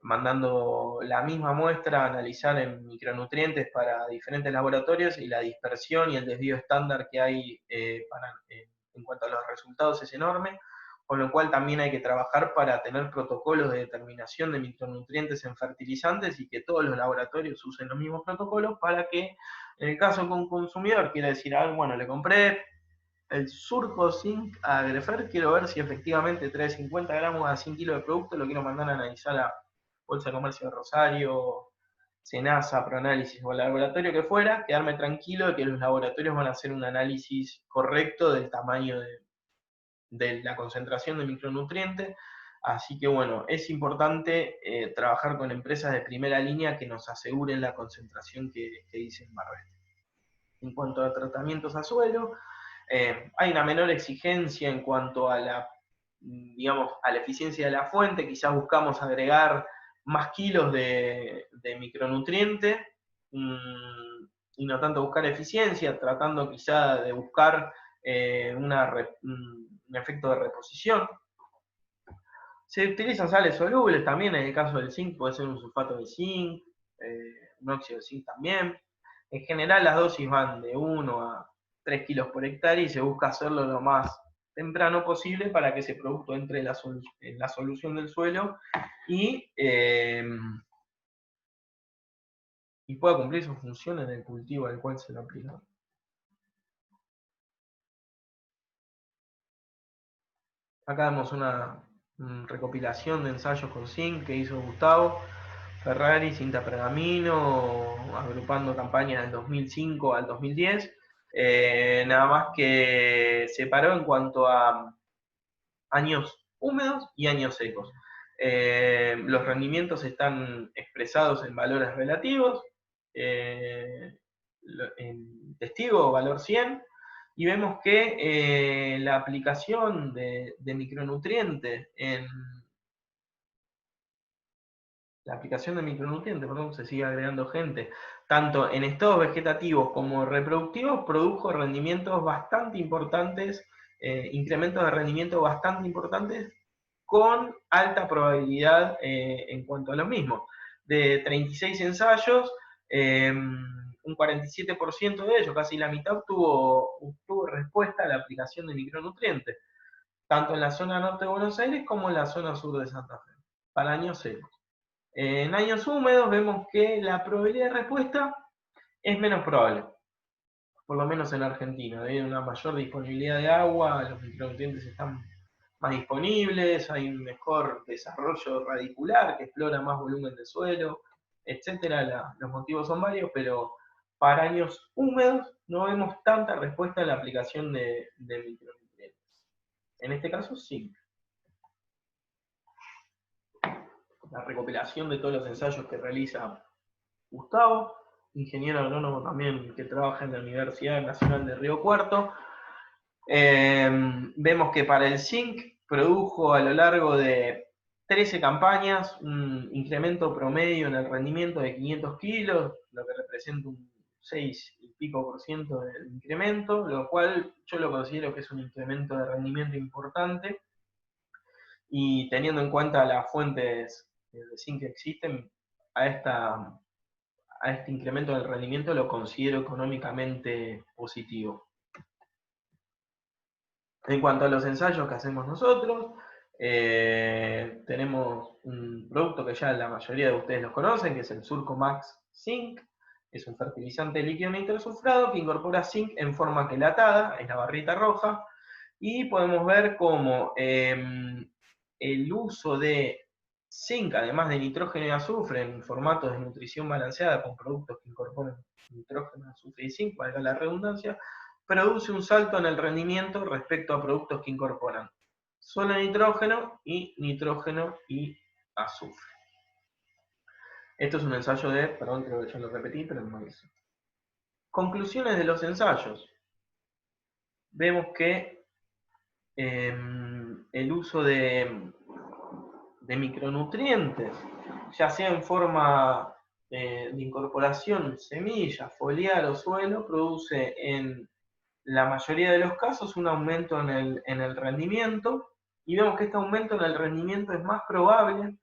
mandando la misma muestra a analizar en micronutrientes para diferentes laboratorios, y la dispersión y el desvío estándar que hay en cuanto a los resultados es enorme, con lo cual también hay que trabajar para tener protocolos de determinación de micronutrientes en fertilizantes, y que todos los laboratorios usen los mismos protocolos para que, en el caso que un consumidor quiera decir, bueno, le compré el Surco Zinc a Grefer, quiero ver si efectivamente trae 50 gramos a 100 kilos de producto, lo quiero mandar a analizar a Bolsa de Comercio de Rosario, Senasa, Proanálisis o el laboratorio que fuera, quedarme tranquilo de que los laboratorios van a hacer un análisis correcto del tamaño de la concentración de micronutrientes Así que bueno, es importante trabajar con empresas de primera línea que nos aseguren la concentración que dice el Marbete. En cuanto a tratamientos a suelo, hay una menor exigencia en cuanto a la, digamos, a la eficiencia de la fuente. Quizás buscamos agregar más kilos de micronutriente y no tanto buscar eficiencia, tratando quizá de buscar un efecto de reposición. Se utilizan sales solubles también, en el caso del zinc puede ser un sulfato de zinc, un óxido de zinc también. En general las dosis van de 1 a 3 kilos por hectárea y se busca hacerlo lo más temprano posible para que ese producto entre en la solución del suelo y pueda cumplir su función en el cultivo al cual se lo aplica. Acá vemos una recopilación de ensayos con zinc que hizo Gustavo Ferrari, cinta pergamino, agrupando campañas del 2005 al 2010. Nada más que separó en cuanto a años húmedos y años secos. Los rendimientos están expresados en valores relativos, en testigo valor 100, y vemos que la aplicación de micronutrientes se sigue agregando gente, tanto en estados vegetativos como reproductivos, produjo rendimientos bastante importantes, incrementos de rendimiento bastante importantes, con alta probabilidad en cuanto a los mismos. De 36 ensayos, un 47% de ellos, casi la mitad, obtuvo respuesta a la aplicación de micronutrientes, tanto en la zona norte de Buenos Aires como en la zona sur de Santa Fe, para años secos. En años húmedos vemos que la probabilidad de respuesta es menos probable, por lo menos en Argentina. Hay una mayor disponibilidad de agua, los micronutrientes están más disponibles, hay un mejor desarrollo radicular que explora más volumen de suelo, etcétera. Los motivos son varios, pero para años húmedos no vemos tanta respuesta en la aplicación de micronutrientes. En este caso, sí. La recopilación de todos los ensayos que realiza Gustavo, ingeniero agrónomo también que trabaja en la Universidad Nacional de Río Cuarto. Vemos que para el zinc produjo a lo largo de 13 campañas un incremento promedio en el rendimiento de 500 kilos, lo que representa un 6 y pico por ciento del incremento, lo cual yo lo considero que es un incremento de rendimiento importante, y teniendo en cuenta las fuentes de zinc que existen, a este incremento del rendimiento lo considero económicamente positivo. En cuanto a los ensayos que hacemos nosotros, tenemos un producto que ya la mayoría de ustedes lo conocen, que es el Surco Max Zinc. Es un fertilizante líquido nitrosulfurado que incorpora zinc en forma quelatada, es la barrita roja, y podemos ver cómo el uso de zinc, además de nitrógeno y azufre, en formatos de nutrición balanceada con productos que incorporan nitrógeno, azufre y zinc, valga la redundancia, produce un salto en el rendimiento respecto a productos que incorporan solo nitrógeno y azufre. Esto es un ensayo perdón, creo que ya lo repetí, pero no lo hice. Conclusiones de los ensayos. Vemos que el uso de micronutrientes, ya sea en forma de incorporación, semilla, foliar o suelo, produce en la mayoría de los casos un aumento en el rendimiento, y vemos que este aumento en el rendimiento es más probable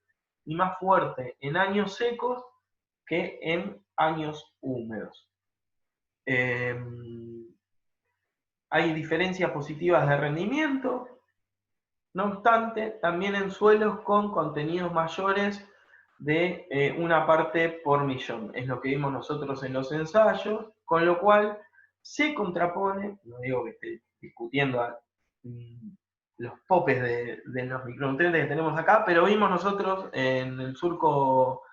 y más fuerte en años secos que en años húmedos. Hay diferencias positivas de rendimiento, no obstante, también en suelos con contenidos mayores de una parte por millón. Es lo que vimos nosotros en los ensayos, con lo cual se contrapone, no digo que esté discutiendo los popes de los micronutrientes que tenemos acá, pero vimos nosotros en el Surco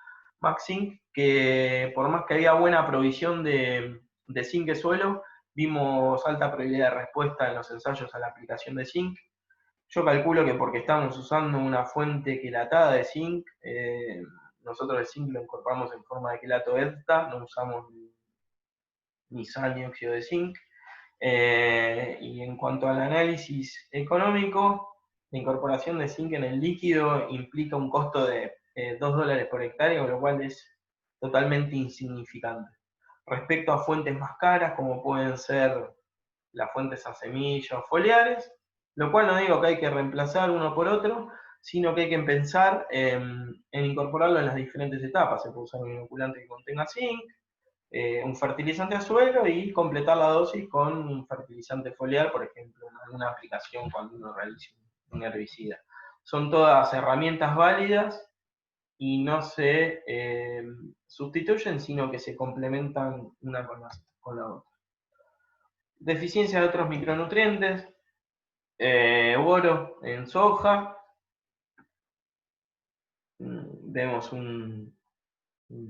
Max Zinc que por más que había buena provisión de zinc de suelo, vimos alta probabilidad de respuesta en los ensayos a la aplicación de zinc, Yo calculo que porque estamos usando una fuente quelatada de zinc, nosotros el zinc lo incorporamos en forma de quelato EDTA, no usamos ni sal ni óxido de zinc. Y en cuanto al análisis económico, la incorporación de zinc en el líquido implica un costo de $2 por hectárea, con lo cual es totalmente insignificante. Respecto a fuentes más caras, como pueden ser las fuentes a semillas o foliares, lo cual no digo que hay que reemplazar uno por otro, sino que hay que pensar en incorporarlo en las diferentes etapas. Se puede usar un inoculante que contenga zinc, un fertilizante a suelo y completar la dosis con un fertilizante foliar, por ejemplo, en alguna aplicación cuando uno realiza un herbicida. Son todas herramientas válidas y no se sustituyen, sino que se complementan una con la otra. Deficiencia de otros micronutrientes, boro en soja, vemos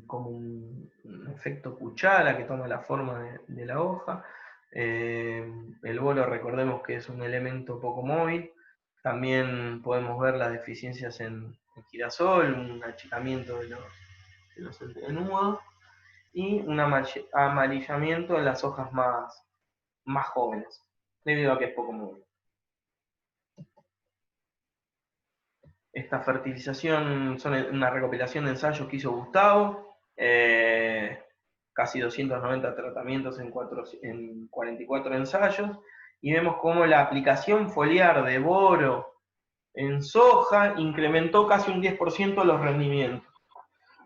como un efecto cuchara que toma la forma de la hoja. El boro, recordemos que es un elemento poco móvil. También podemos ver las deficiencias en girasol, un achicamiento de los entrenudos y un amarillamiento en las hojas más jóvenes, debido a que es poco móvil. Esta fertilización son una recopilación de ensayos que hizo Gustavo, casi 290 tratamientos en 44 ensayos, y vemos cómo la aplicación foliar de boro en soja incrementó casi un 10% los rendimientos.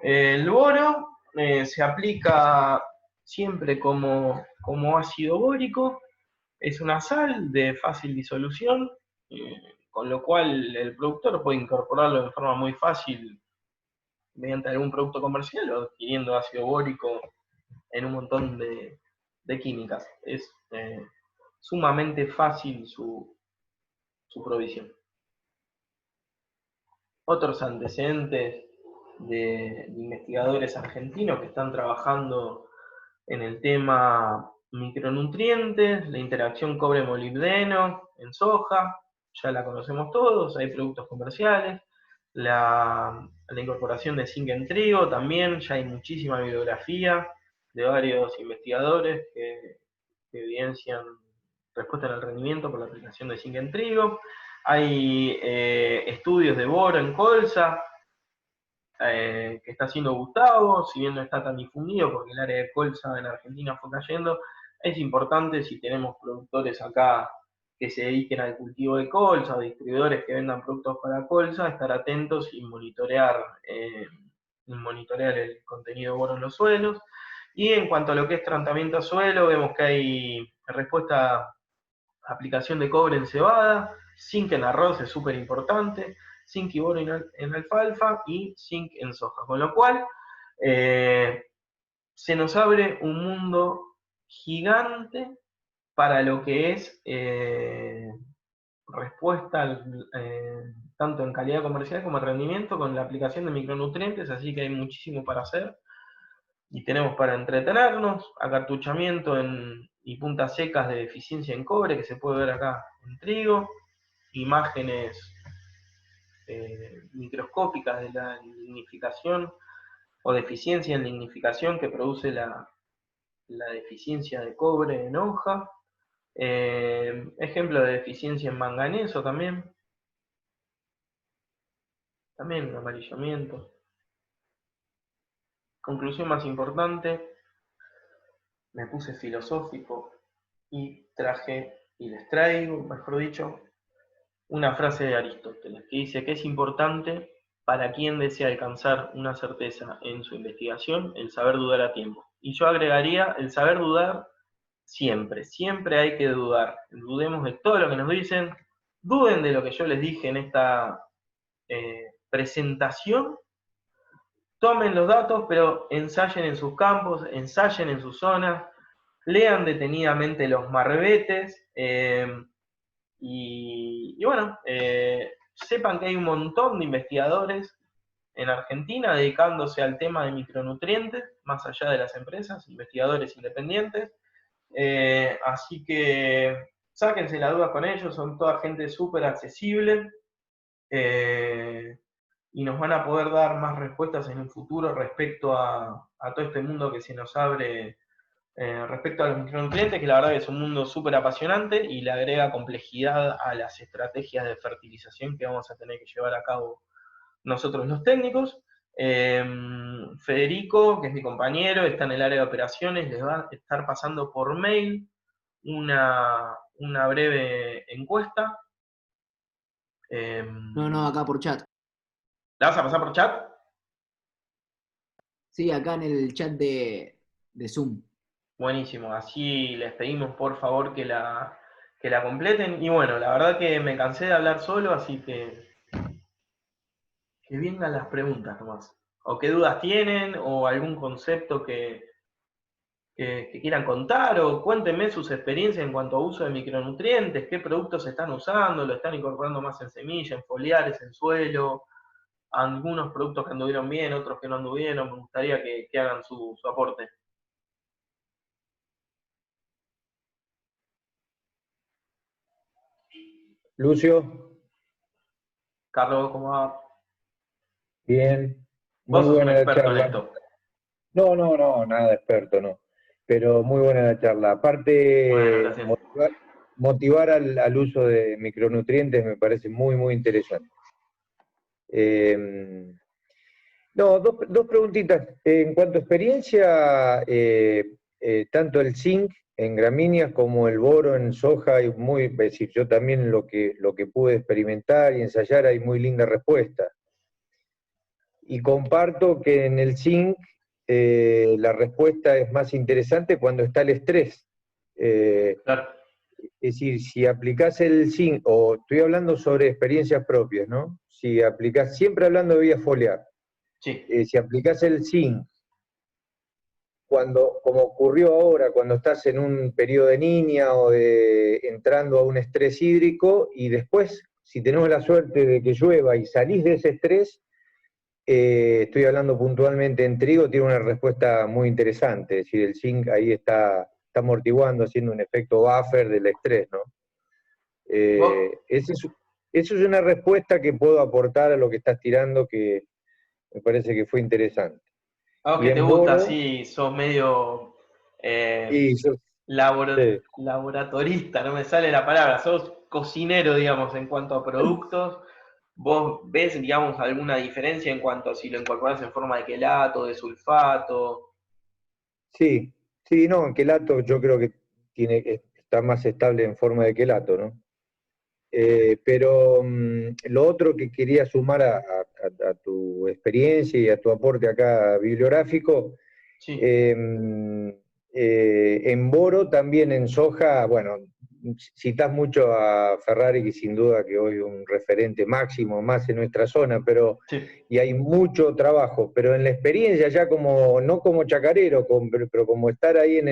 El boro se aplica siempre como ácido bórico, es una sal de fácil disolución, con lo cual el productor puede incorporarlo de forma muy fácil mediante algún producto comercial o adquiriendo ácido bórico en un montón de químicas. Es sumamente fácil su provisión. Otros antecedentes de investigadores argentinos que están trabajando en el tema micronutrientes, la interacción cobre-molibdeno en soja, ya la conocemos todos, hay productos comerciales, la incorporación de zinc en trigo también, ya hay muchísima bibliografía de varios investigadores que evidencian respuesta en el rendimiento por la aplicación de zinc en trigo. Hay estudios de boro en colza, que está haciendo Gustavo, si bien no está tan difundido porque el área de colza en Argentina fue cayendo, es importante si tenemos productores acá que se dediquen al cultivo de colza o distribuidores que vendan productos para colza, estar atentos y monitorear el contenido de boro en los suelos. Y en cuanto a lo que es tratamiento a suelo, vemos que hay respuesta a aplicación de cobre en cebada, zinc en arroz es súper importante, zinc y boro en alfalfa y zinc en soja. Con lo cual, se nos abre un mundo gigante para lo que es respuesta tanto en calidad comercial como en rendimiento con la aplicación de micronutrientes, así que hay muchísimo para hacer. Y tenemos para entretenernos, acartuchamiento y puntas secas de deficiencia en cobre, que se puede ver acá en trigo, imágenes microscópicas de la lignificación o deficiencia en lignificación que produce la deficiencia de cobre en hoja, ejemplo de deficiencia en manganeso también un amarillamiento. Conclusión más importante, me puse filosófico y les traigo, mejor dicho, una frase de Aristóteles que dice que es importante para quien desea alcanzar una certeza en su investigación el saber dudar a tiempo. Y yo agregaría el saber dudar siempre, siempre hay que dudar. Dudemos de todo lo que nos dicen, duden de lo que yo les dije en esta presentación, tomen los datos, pero ensayen en sus campos, ensayen en sus zonas, lean detenidamente los marbetes, y bueno, sepan que hay un montón de investigadores en Argentina dedicándose al tema de micronutrientes, más allá de las empresas, investigadores independientes. Así que sáquense las dudas con ellos, son toda gente súper accesible. Y nos van a poder dar más respuestas en un futuro respecto a todo este mundo que se nos abre respecto a los micronutrientes, que la verdad que es un mundo súper apasionante y le agrega complejidad a las estrategias de fertilización que vamos a tener que llevar a cabo nosotros los técnicos. Federico, que es mi compañero, está en el área de operaciones, les va a estar pasando por mail una breve encuesta. No, acá por chat. ¿La vas a pasar por chat? Sí, acá en el chat de Zoom. Buenísimo, así les pedimos por favor que la completen. Y bueno, la verdad que me cansé de hablar solo, así que vengan las preguntas nomás. O qué dudas tienen, o algún concepto que quieran contar, o cuéntenme sus experiencias en cuanto a uso de micronutrientes, qué productos están usando, lo están incorporando más en semilla, en foliares, en suelo, algunos productos que anduvieron bien, otros que no anduvieron, me gustaría que hagan su aporte. Lucio, Carlos, ¿cómo va? bien, muy Vos sos un buena la experto en charla. esto. No, nada experto, no, pero muy buena la charla. Bueno, Aparte, gracias. motivar al uso de micronutrientes me parece muy interesante. Eh, no, dos preguntitas. En cuanto a experiencia, tanto el zinc en gramíneas como el boro en soja, es decir, yo también lo que pude experimentar y ensayar, hay muy linda respuesta. Y comparto que en el zinc la respuesta es más interesante cuando está el estrés. Claro. Es decir, si aplicás el zinc, o estoy hablando sobre experiencias propias, ¿no? Si aplicás, siempre hablando de vía foliar, Sí, si aplicás el zinc cuando, como ocurrió ahora, cuando estás en un periodo de niña o entrando a un estrés hídrico, y después, si tenemos la suerte de que llueva y salís de ese estrés, estoy hablando puntualmente en trigo, tiene una respuesta muy interesante, es decir, el zinc ahí está amortiguando, haciendo un efecto buffer del estrés, ¿no? vos, Eso es una respuesta que puedo aportar a lo que estás tirando, que me parece que fue interesante. a vos Y que te en gusta, Boro, sí, sos medio eh, y yo, sí, laboratorista, no me sale la palabra, sos cocinero, digamos, en cuanto a productos. ¿Vos ves, digamos, alguna diferencia en cuanto a si lo incorporás en forma de quelato, de sulfato? sí, sí, no, en quelato yo creo que está más estable en forma de quelato, ¿no? Pero lo otro que quería sumar a tu experiencia y a tu aporte acá bibliográfico, Sí, eh, en boro, también en soja, bueno, citás mucho a Ferrari, que sin duda que hoy es un referente máximo más en nuestra zona, sí, y hay mucho trabajo, pero en la experiencia ya como, no como chacarero, pero como estar ahí en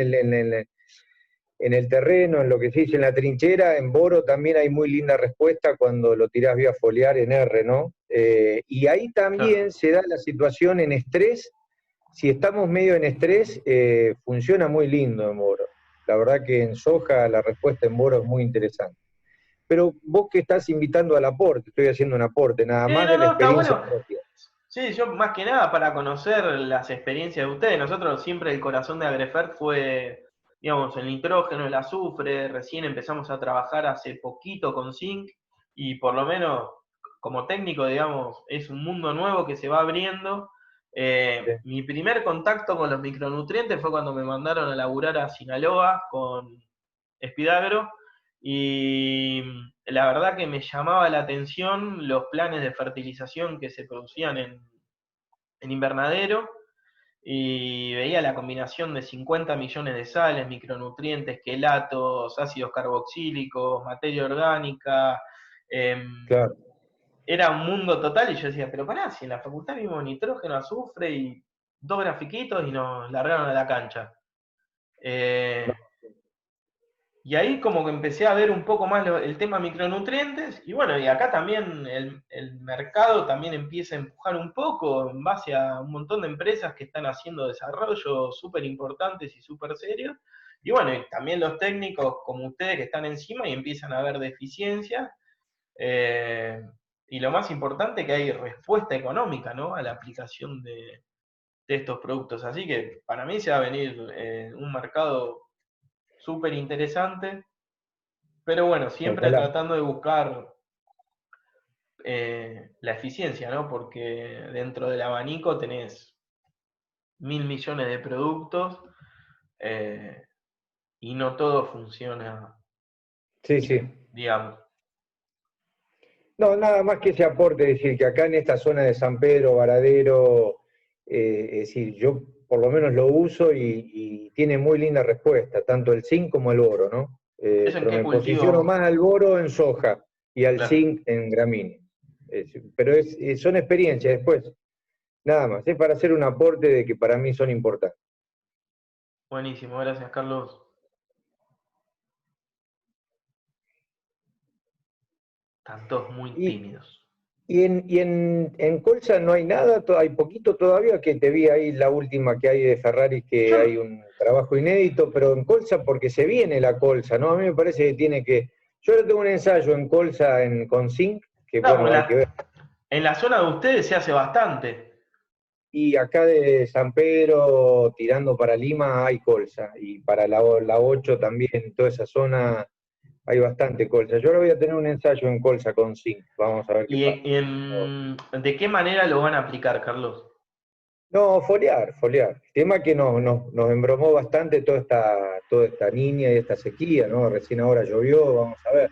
el terreno, en lo que se dice en la trinchera, en boro también hay muy linda respuesta cuando lo tirás vía foliar en R, ¿no? Y ahí claro. también se da la situación en estrés. Si estamos medio en estrés, funciona muy lindo en boro. La verdad que en soja la respuesta en boro es muy interesante. Pero vos que estás invitando al aporte, estoy haciendo un aporte, nada Sí, más no, de la no, está experiencia bueno. propia. Sí, yo más que nada para conocer las experiencias de ustedes. Nosotros siempre el corazón de Agrefer fue, digamos, el nitrógeno, el azufre. Recién empezamos a trabajar hace poquito con zinc y por lo menos como técnico, digamos, es un mundo nuevo que se va abriendo. Sí, Mi primer contacto con los micronutrientes fue cuando me mandaron a laburar a Sinaloa con Espidagro y la verdad que me llamaba la atención los planes de fertilización que se producían en invernadero y veía la combinación de 50 millones de sales, micronutrientes, quelatos, ácidos carboxílicos, materia orgánica. eh, claro. Era un mundo total y yo decía, pero pará, si en la facultad vimos nitrógeno, azufre y dos grafiquitos y nos largaron a la cancha. No, Eh, Y ahí como que empecé a ver un poco más el tema micronutrientes, y bueno, y acá también el mercado también empieza a empujar un poco en base a un montón de empresas que están haciendo desarrollos súper importantes y súper serios, Y bueno, y también los técnicos como ustedes que están encima y empiezan a ver deficiencias. Y lo más importante que hay respuesta económica, ¿no?, a la aplicación de estos productos. Así que para mí se va a venir un mercado súper interesante, pero bueno, siempre Ojalá. tratando de buscar la eficiencia, ¿no? Porque dentro del abanico tenés 1.000 millones de productos y no todo funciona Sí, sí. bien, digamos. No, nada más que ese aporte, es decir, que acá en esta zona de San Pedro, Varadero, es decir, yo por lo menos lo uso y tiene muy linda respuesta, tanto el zinc como el boro, ¿no? ¿Eso en Pero qué me posiciono cultivo? más al boro en soja y al Claro. zinc en gramínea. Pero son experiencias después, nada más, es para hacer un aporte de que para mí son importantes. Buenísimo, gracias Carlos. Están todos muy Y, tímidos. en Colsa no hay nada, hay poquito todavía, que te vi ahí la última que hay de Ferrari, que Yo, hay un trabajo inédito, pero en Colsa porque se viene la Colsa, ¿no? A mí me parece que tiene que... Yo ahora tengo un ensayo en Colsa con zinc, que claro, bueno, porque hay que ver. en la zona de ustedes se hace bastante. Y acá de San Pedro, tirando para Lima, hay colza, y para la 8 también, toda esa zona hay bastante colza. Yo ahora voy a tener un ensayo en colza con zinc, vamos a ver qué ¿Y pasa. de qué manera lo van a aplicar, Carlos? No, foliar. El tema que nos embromó bastante toda esta niña y esta sequía, ¿no? Recién ahora llovió, vamos a ver.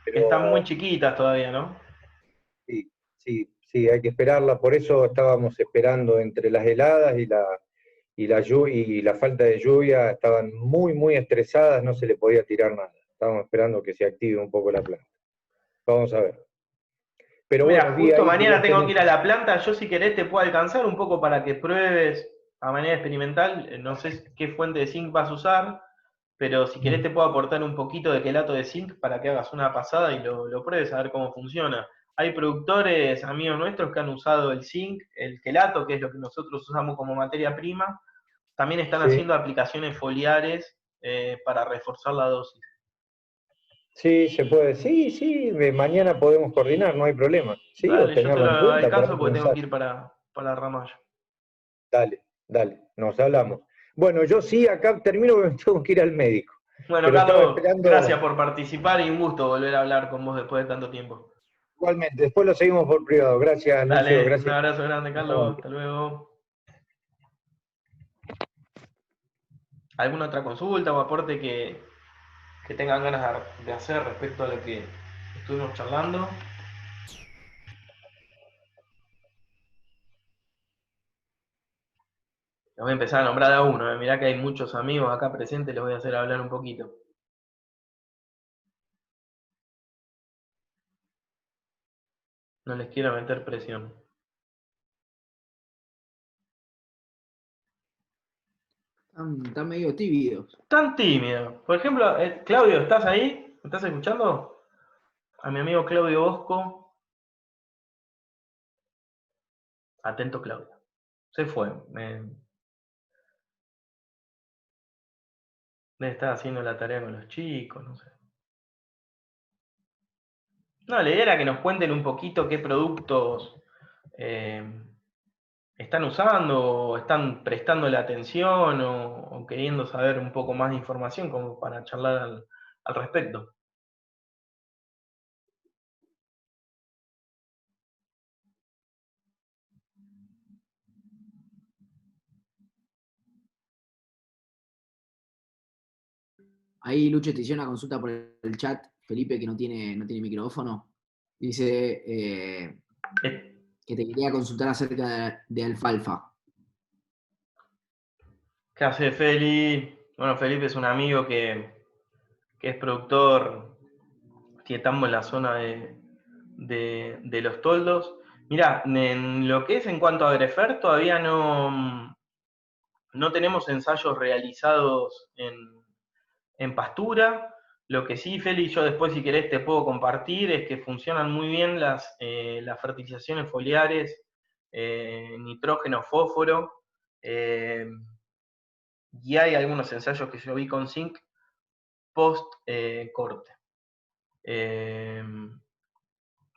Están muy Pero chiquitas todavía, ¿no? sí, sí, hay que esperarla. Por eso estábamos esperando entre las heladas y la falta de lluvia. Estaban muy, muy estresadas, no se le podía tirar nada. Estábamos esperando que se active un poco la planta. Vamos a ver. Pero bueno, Mira, vi justo ahí que mañana vos tengo que tenés... ir a la planta. Yo, si querés, te puedo alcanzar un poco para que pruebes a manera experimental. No sé qué fuente de zinc vas a usar, pero si querés, te puedo aportar un poquito de quelato de zinc para que hagas una pasada y lo pruebes a ver cómo funciona. Hay productores, amigos nuestros, que han usado el zinc, el quelato, que es lo que nosotros usamos como materia prima. También están Sí, haciendo aplicaciones foliares para reforzar la dosis. sí, se puede. Sí, sí, mañana podemos coordinar, no hay problema. Sí, o Dale, yo te tenerlo lo en cuenta para alcanzo otro porque tengo que ensayo. ir para Ramallo. Dale, dale, nos hablamos. Bueno, yo sí, acá termino porque me tengo que ir al médico, Bueno, pero estaba Carlos, gracias esperando por participar y un gusto volver a hablar con vos después de tanto tiempo. igualmente. Después lo seguimos por privado. Gracias, Lucio, Dale, un gracias. abrazo grande, Muy Carlos. amable. Hasta luego. ¿Alguna otra consulta o aporte que tengan ganas de hacer respecto a lo que estuvimos charlando? Los voy a empezar a nombrar a uno. Mirá que hay muchos amigos acá presentes, les voy a hacer hablar un poquito. No les quiero meter presión. Están medio tibios. Tan tímido. Por ejemplo, Claudio, ¿estás ahí? ¿Me estás escuchando? A mi amigo Claudio Bosco. Atento, Claudio. Se fue. Debe estar haciendo la tarea con los chicos, no sé. No, la idea era que nos cuenten un poquito qué productos están usando, o están prestando la atención, o queriendo saber un poco más de información como para charlar al respecto. Ahí Lucho te hizo una consulta por el chat, Felipe, que no tiene micrófono. Dice Eh, que te quería consultar acerca de alfalfa. ¿Qué hace Feli? Bueno, Felipe es un amigo que es productor, que estamos en la zona de Los Toldos. Mirá, en lo que es en cuanto a Grefer, todavía no tenemos ensayos realizados en pastura. Lo que sí, Feli, yo después, si querés, te puedo compartir, es que funcionan muy bien las fertilizaciones foliares, nitrógeno, fósforo. Y hay algunos ensayos que yo vi con zinc post corte.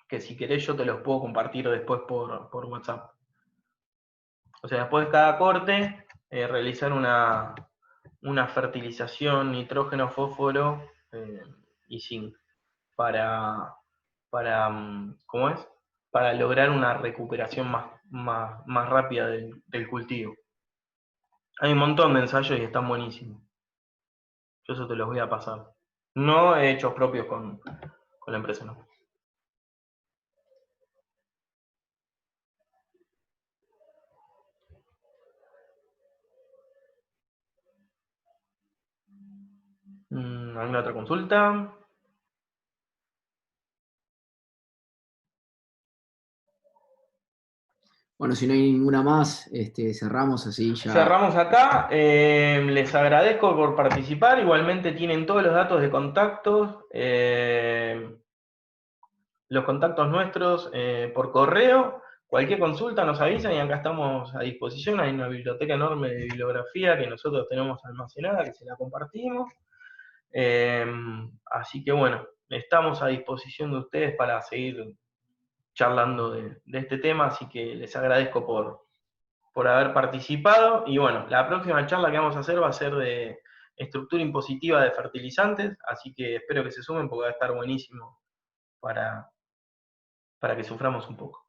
Que si querés yo te los puedo compartir después por WhatsApp. O sea, después de cada corte, realizar una fertilización nitrógeno, fósforo y zinc para ¿cómo es? Para lograr una recuperación más rápida del cultivo. Hay un montón de ensayos y están buenísimos. Yo eso te los voy a pasar. No hechos propios con la empresa, no. ¿Alguna otra consulta? Bueno, si no hay ninguna más, cerramos así ya. Cerramos acá. Les agradezco por participar. Igualmente tienen todos los datos de contactos. Los contactos nuestros por correo. Cualquier consulta nos avisan y acá estamos a disposición. Hay una biblioteca enorme de bibliografía que nosotros tenemos almacenada, que se la compartimos. Así que bueno, estamos a disposición de ustedes para seguir charlando de este tema, así que les agradezco por haber participado. Y bueno, la próxima charla que vamos a hacer va a ser de estructura impositiva de fertilizantes, así que espero que se sumen porque va a estar buenísimo para que suframos un poco.